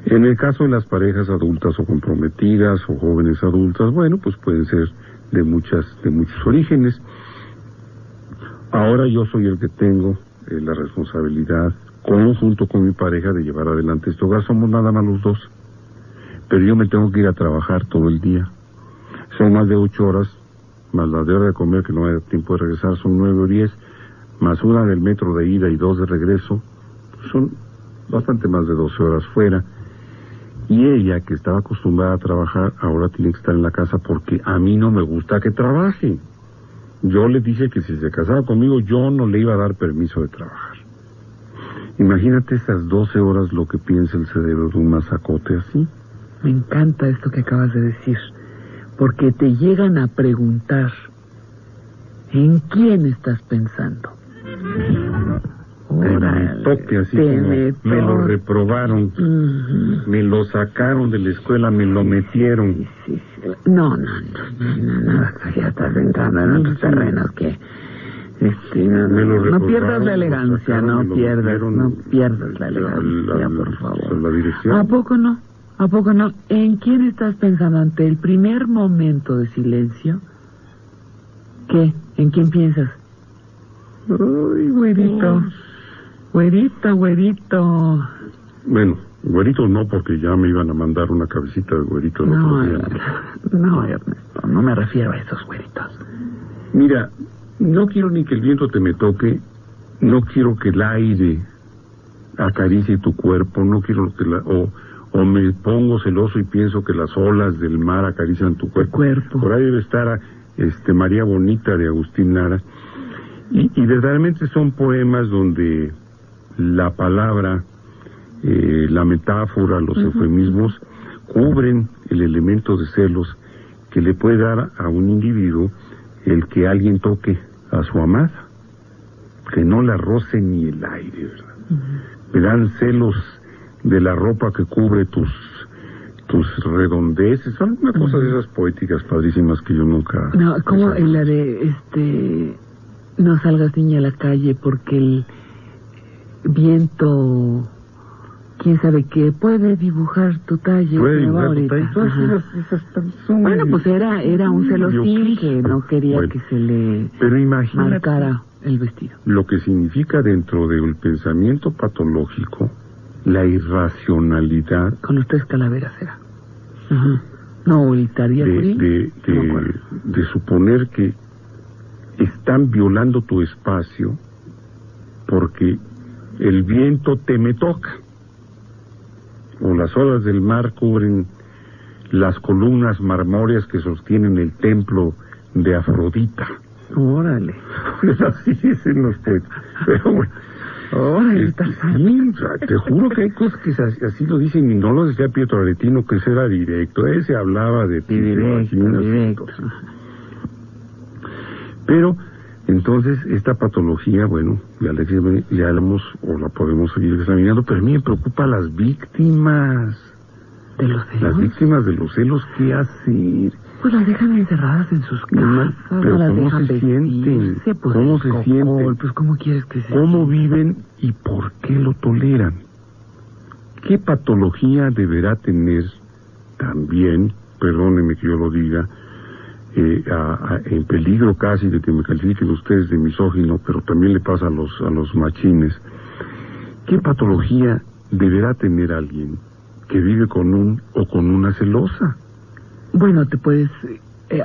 En el caso de las parejas adultas o comprometidas o jóvenes adultas, bueno, pues pueden ser de muchos orígenes. Ahora yo soy el que tengo la responsabilidad, junto con mi pareja, de llevar adelante este hogar. Somos nada más los dos, pero yo me tengo que ir a trabajar todo el día. Son más de 8 horas, más la de hora de comer, que no hay tiempo de regresar, son 9 o 10, más una del metro de ida y 2 de regreso, son bastante más de 12 horas fuera. Y ella, que estaba acostumbrada a trabajar, ahora tiene que estar en la casa porque a mí no me gusta que trabaje. Yo le dije que si se casaba conmigo, yo no le iba a dar permiso de trabajar. Imagínate esas 12 horas lo que piensa el cerebro de un mazacote así. Me encanta esto que acabas de decir, porque te llegan a preguntar, ¿en quién estás pensando? Me toque así como me lo reprobaron, me lo sacaron de la escuela, me lo metieron. Sí. No, ya estás entrando en otros terrenos que... no pierdas la elegancia, no pierdas la elegancia, por favor. La dirección. ¿A poco no? ¿En quién estás pensando ante el primer momento de silencio? ¿Qué? ¿En quién piensas? Uy, güerito. Bueno, güerito no, porque ya me iban a mandar una cabecita de güerito. No, Ernesto, no me refiero a esos güeritos. Mira, no quiero ni que el viento te me toque, no quiero que el aire acaricie tu cuerpo, no quiero que o me pongo celoso y pienso que las olas del mar acarician tu cuerpo. Por ahí debe estar María Bonita de Agustín Lara. Y verdaderamente son poemas donde la palabra, la metáfora, los eufemismos cubren el elemento de celos que le puede dar a un individuo el que alguien toque a su amada, que no la roce ni el aire, ¿verdad? Me dan celos de la ropa que cubre tus redondeces, son una cosa de esas poéticas padrísimas que yo nunca... No, como la de no salgas, niña, a la calle porque el viento, quién sabe qué, puede dibujar tu talle. Bueno, pues era un celosín que no quería que se le marcara el vestido. Lo que significa dentro del pensamiento patológico la irracionalidad. Con los 3 calaveras era. No, gritaría de suponer que están violando tu espacio porque el viento te me toca, o las olas del mar cubren las columnas marmóreas que sostienen el templo de Afrodita. Órale. Así dicen los poetas. Pero bueno, te juro que hay cosas que así lo dicen, y no lo decía Pietro Aretino, que ese era directo, ese hablaba de directo. Pero entonces esta patología, bueno, ya hablamos o la podemos seguir examinando, pero a mí me preocupa las víctimas de los celos. Las víctimas de los celos, ¿qué hacen? Pues las dejan encerradas en sus casas, pero las ¿cómo dejan se sienten? Pues ¿Cómo se sienten? Pues ¿cómo quieres que se ¿Cómo viven y por qué lo toleran? ¿Qué patología deberá tener también, perdónenme que yo lo diga, en peligro casi de que me califiquen ustedes de misógino, pero también le pasa a los machines, ¿qué patología deberá tener alguien que vive con un o con una celosa? Bueno, te puedes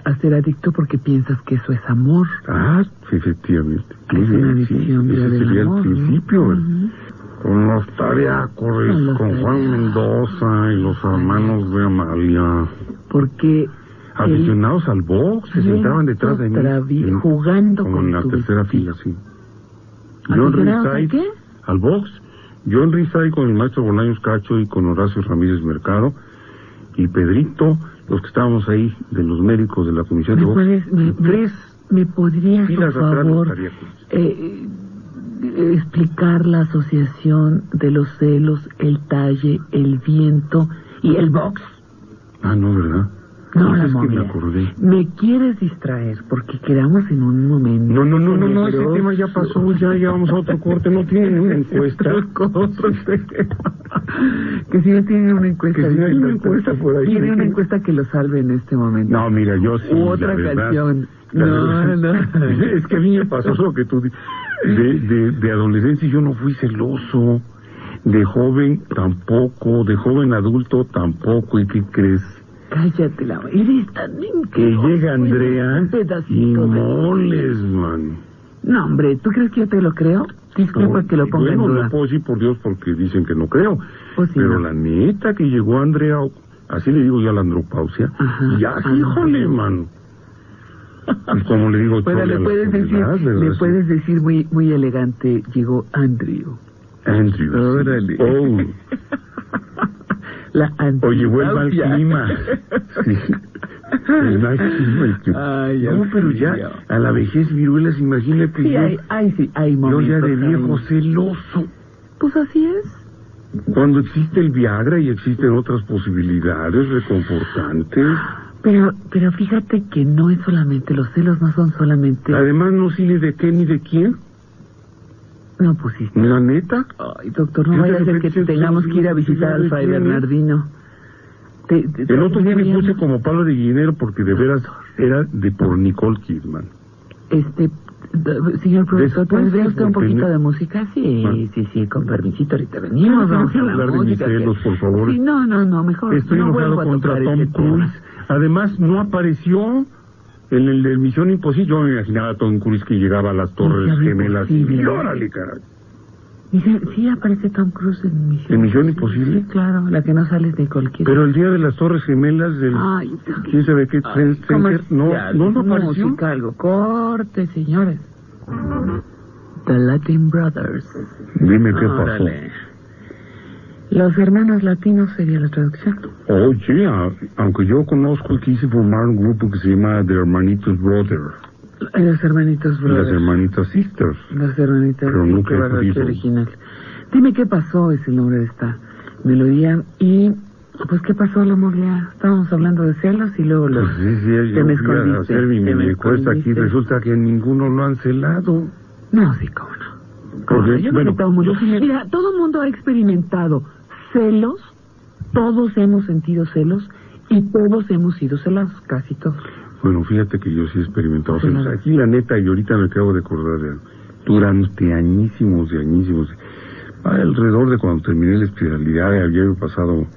hacer adicto porque piensas que eso es amor. Ah, efectivamente. Es una adicción ese sería el principio. ¿no? Con los Tariácoles, con Juan Mendoza y los hermanos de Amalia. Porque aficionados al box, se sentaban detrás de mí. Jugando como con en la tu tercera vestido. fila, sí. Yo en ¿Aficionados a Ringside, qué? al box. Yo en Ringside con el maestro Bolaños Cacho y con Horacio Ramírez Mercado y Pedrito, los que estábamos ahí, de los médicos de la comisión de box. ¿Me podrías, por favor, estaría, explicar la asociación de los celos, el talle, el viento y el box? Ah, no, ¿verdad? No, pues la es que me movida. acordé. Me quieres distraer porque quedamos en un momento. No, ese tema ya pasó, ya vamos a otro corte, no tienen una encuesta. Que si no tienen una encuesta. Que si no hay una encuesta por ahí. Tiene una encuesta que lo salve en este momento. No, mira, yo sí. U otra canción. No. Es que a mí me pasó lo que tú dices. De adolescencia yo no fui celoso. De joven tampoco. De joven adulto tampoco. ¿Y qué crees? Cállate la... Eres tan que llega Andrea y moles, man. No, hombre, ¿tú crees que yo te lo creo? Disculpa que lo ponga en duda. No puedo decir por Dios porque dicen que no creo. Pues sí, pero no. La neta que llegó Andrea, así le digo yo a la andropausia, ya, híjole, man. Pues como le digo, bueno, le puedes decir muy elegante, llegó Andrew. Órale. Oh. Oye, vuelva al clima. Sí. El mal clima. Ay, no, pero ya, a la vejez viruelas, imagínate. Sí, hay momentos. Yo ya de viejo celoso. Pues así es. Cuando existe el Viagra y existen otras posibilidades reconfortantes. Pero fíjate que no es solamente, los celos no son solamente... Además no sé ni de qué ni de quién. No pusiste. ¿La neta? Ay, doctor, no vaya a ser que tengamos que ir a visitar al Fray Bernardino. El otro día me puse como palo de guinero porque de veras era de por Nicole Kidman. Señor profesor, ¿puede ver usted un poquito tener... de música? Sí, con permisito, ahorita venimos. Vamos a hablar de mis celos, por favor. Sí, no, mejor. Estoy enojado contra Tom Cruise. Además, no apareció en el de Misión Imposible. Yo me imaginaba a Tom Cruise que llegaba a las Torres Gemelas y ¡órale, caray! Sí, aparece Tom Cruise en Misión. ¿En Misión Imposible? Sí, claro, la que no sale de cualquier... Pero el día de las Torres Gemelas del... ¿quién sabe qué? No apareció. Música, algo. Corte, señores. The Latin Brothers. Dime qué pasó. Órale. Los hermanos latinos sería la traducción. Oye, aunque yo conozco y quise formar un grupo que se llama The Hermanitos Brothers. Los hermanitos brothers. Las hermanitas sisters. Las hermanitas. Pero nunca he qué podido. Original. Dime qué pasó, es el nombre de esta melodía. Y, pues, ¿qué pasó, la Moglia? Estábamos hablando de celos y luego los... Pues sí, yo fui a hacer mi encuesta aquí. Resulta que ninguno lo han celado. No, sí, cómo no. Porque, yo creo que todo el mundo... Mira, todo el mundo ha experimentado celos. Todos hemos sentido celos y todos hemos sido celados, casi todos. Bueno, fíjate que yo sí he experimentado celos. Aquí la neta, y ahorita me acabo de acordar, durante añísimos, alrededor de cuando terminé la especialidad, había pasado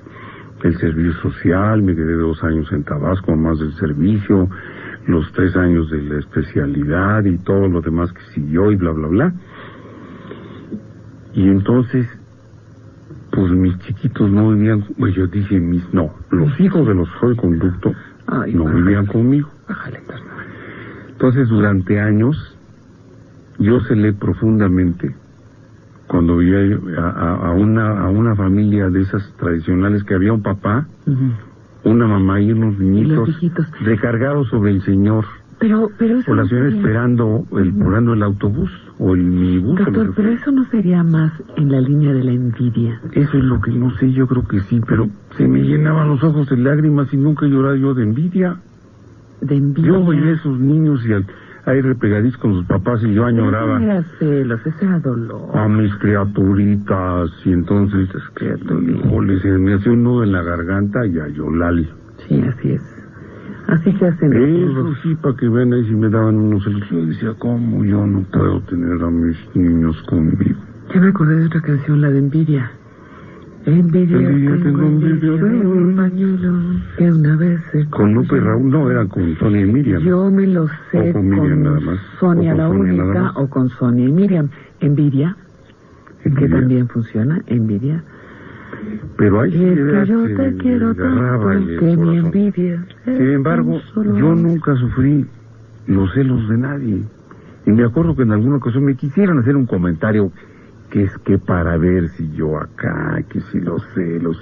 el servicio social, me quedé 2 años en Tabasco, más del servicio, los 3 años de la especialidad y todo lo demás que siguió y bla, bla, bla. Y entonces, pues mis chiquitos no vivían, pues yo dije, los hijos de los conducto no vivían conmigo. Entonces, durante años, yo celé profundamente cuando vi a una familia de esas tradicionales que había un papá, una mamá y unos niñitos recargados sobre el señor. Pero eso o la señora esperando el autobús o el minibús. Doctor, pero eso no sería más en la línea de la envidia. Eso es lo que no sé, yo creo que sí, pero se me llenaban los ojos de lágrimas y nunca lloraba yo de envidia. De envidia. Yo veía a esos niños y ahí repegaditos con sus papás y yo añoraba. Ese era celos, ese era dolor. A mis criaturitas, y entonces, se me hacía un nudo en la garganta y a Yolali. Sí, así es. Así se hacen. Eso sí, para que vean ahí si me daban unos celos. Yo decía, ¿cómo yo no puedo tener a mis niños conmigo? Ya me acordé de otra canción, la de Envidia. Envidia, tengo envidia de un pañuelo que una vez con Lupe y Raúl, no, eran con Sonia y Miriam. Yo me lo sé o con Miriam nada más. Sonia o con la Sonia nada única más. o con Sonia y Miriam. Envidia, que también funciona, Envidia. Pero hay Es que yo te quiero tanto que mi envidia. Sin embargo, yo nunca sufrí los celos de nadie. Y me acuerdo que en alguna ocasión me quisieron hacer un comentario que es que para ver si yo acá, que si los celos.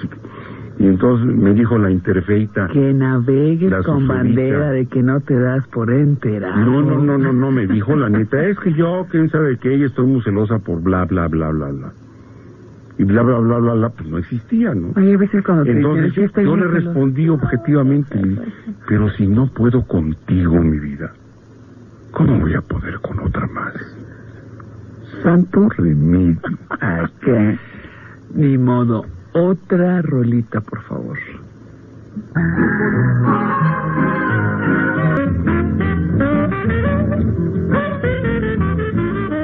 Y entonces me dijo la interfeita. Que navegues la con susodicha. bandera de que no te das por enterado. No, me dijo la neta, es que yo, quién sabe qué, y estoy muy celosa por bla, bla, bla, bla, bla. Y bla, bla, bla, bla, bla, pues no existía, ¿no? Hay veces cuando te Entonces dicen, yo le respondí objetivamente, pero si no puedo contigo, mi vida, ¿cómo voy a poder con otra más? Santo remedio. Acá, ni modo. Otra rolita, por favor.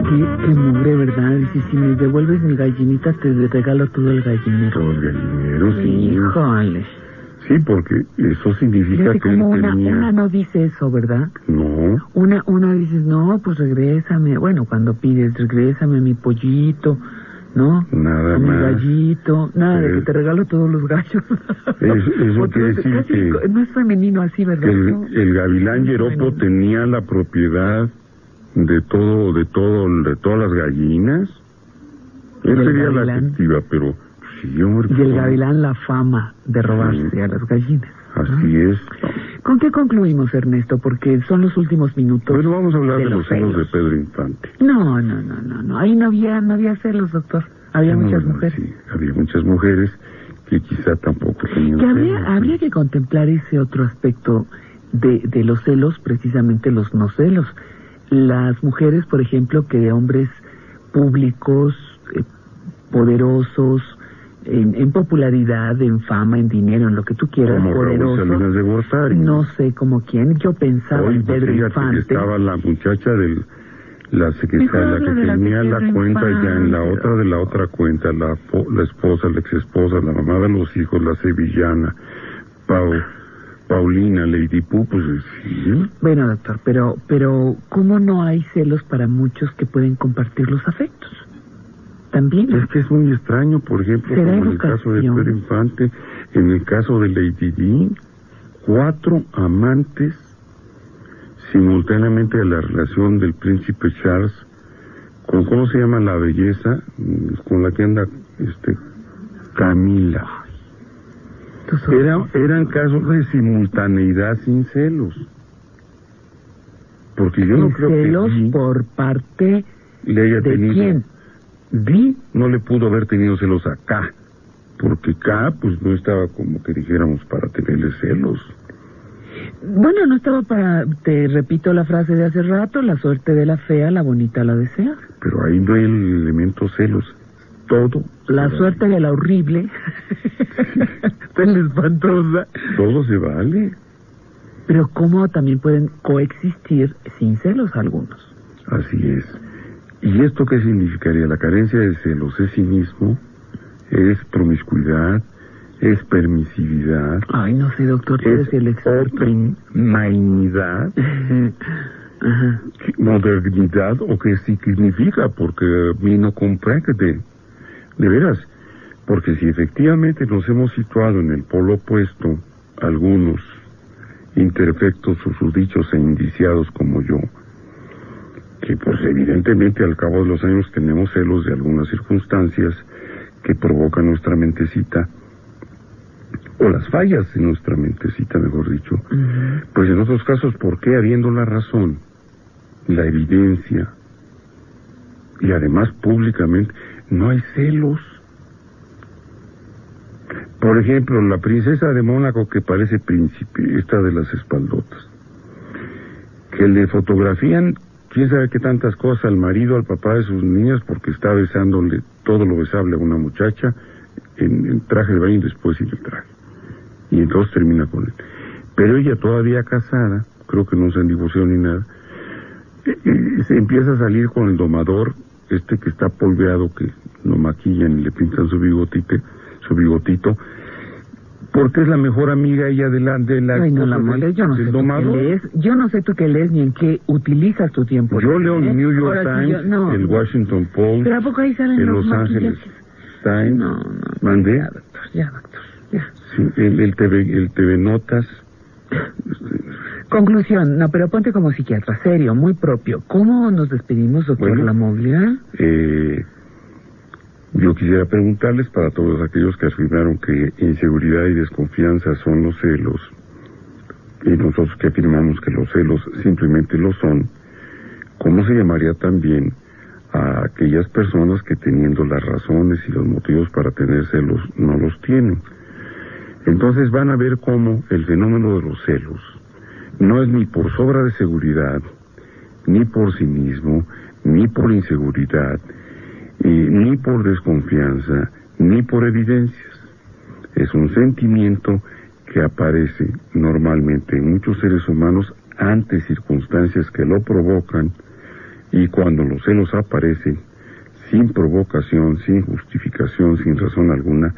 Qué mugre, ¿verdad? Dice, si me devuelves mi gallinita, te regalo todo el gallinero. Todo el gallinero, sí. Híjole. Sí, porque eso significa Fíjate que él cómo tenía... una no dice eso, ¿verdad? No. Una dices, no, pues regrésame. Bueno, cuando pides, regrésame mi pollito, ¿no? Nada mi más. Gallito. Nada, de que te regalo todos los gallos. Eso quiere decir casi que... no es femenino así, ¿verdad? El gavilán Yeropo tenía la propiedad de todas las gallinas. Él sería la efectiva, pero sí, hombre. Y el gavilán la fama de robarse a las gallinas. Así es. ¿Con qué concluimos, Ernesto? Porque son los últimos minutos. Bueno, vamos a hablar de los celos de celos. Pedro Infante. No. Ahí no había celos, doctor. Había muchas mujeres. Sí, había muchas mujeres que quizá tampoco tenían Que celos. habría que contemplar ese otro aspecto de los celos, precisamente los no celos. Las mujeres, por ejemplo, que de hombres públicos, poderosos, en popularidad, en fama, en dinero, en lo que tú quieras, como Raúl Salinas de Gortari. No sé como quién. Yo pensaba en Pedro Infante. Estaba la muchacha la secretaria, la que tenía la cuenta ya en la otra cuenta, la esposa, la exesposa, la mamá de los hijos, la sevillana, Paulina, Lady Poo, pues sí. Bueno, doctor, pero ¿cómo no hay celos para muchos que pueden compartir los afectos? También. Es que es muy extraño, por ejemplo, como en el caso de Pedro Infante, en el caso de Lady Di, 4 amantes simultáneamente de la relación del príncipe Charles con, ¿cómo se llama la belleza? Con la que anda Camila. Eran casos de simultaneidad sin celos. Porque yo no creo que celos por parte le haya de tenido. ¿Quién? Di no le pudo haber tenido celos a K, porque K pues no estaba como que dijéramos para tenerle celos. Bueno, no estaba para, te repito la frase de hace rato, la suerte de la fea, la bonita la desea. Pero ahí no hay el elemento celos, todo. La suerte de la horrible, de la espantosa. Todo se vale. Pero cómo también pueden coexistir sin celos algunos. Así es. ¿Y esto qué significaría? La carencia de celos es cinismo, es promiscuidad, es permisividad. Ay, no sé, doctor, tú eres el experto. Opinionidad, modernidad, o qué significa, porque a mí no comprende. De veras, porque si efectivamente nos hemos situado en el polo opuesto, algunos imperfectos, susodichos e indiciados como yo, que pues evidentemente al cabo de los años tenemos celos de algunas circunstancias que provocan nuestra mentecita, o las fallas de nuestra mentecita, mejor dicho, pues en otros casos, ¿por qué habiendo la razón, la evidencia, y además públicamente, no hay celos? Por ejemplo, la princesa de Mónaco que parece príncipe, esta de las espaldotas, que le fotografían quién sabe qué tantas cosas al marido, al papá de sus niñas, porque está besándole todo lo besable a una muchacha en traje de baño y después sin el traje. Y entonces termina con él. Pero ella todavía casada, creo que no se han divorciado ni nada, se empieza a salir con el domador que está polveado, que lo maquillan y le pintan su bigotito, porque es la mejor amiga ella de la Ay, no, la mole, yo no sé tú qué lees. Yo no sé tú qué lees ni en qué utilizas tu tiempo. Yo leo el New York Times, el Washington Post, ¿pero a poco ahí salen el los Los Angeles Times. No, ¿Mandé? Ya, doctor, ya. Sí, el TV Notas. Conclusión, no, pero ponte como psiquiatra, serio, muy propio. ¿Cómo nos despedimos, doctor Bueno, Lamoglia? Yo quisiera preguntarles, para todos aquellos que afirmaron que inseguridad y desconfianza son los celos, y nosotros que afirmamos que los celos simplemente lo son, ¿cómo se llamaría también a aquellas personas que, teniendo las razones y los motivos para tener celos, no los tienen? Entonces van a ver cómo el fenómeno de los celos no es ni por sobra de seguridad, ni por cinismo, ni por inseguridad, ni por desconfianza, ni por evidencias. Es un sentimiento que aparece normalmente en muchos seres humanos ante circunstancias que lo provocan, y cuando los celos aparecen sin provocación, sin justificación, sin razón alguna,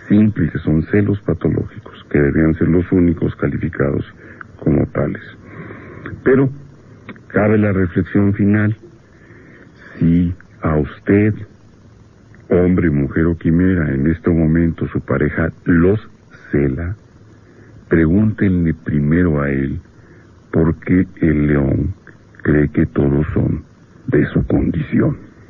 simple que son celos patológicos, que deberían ser los únicos calificados como tales. Pero cabe la reflexión final: si a usted, hombre, mujer o quimera, en este momento su pareja los cela, pregúntenle primero a él por qué el león cree que todos son de su condición.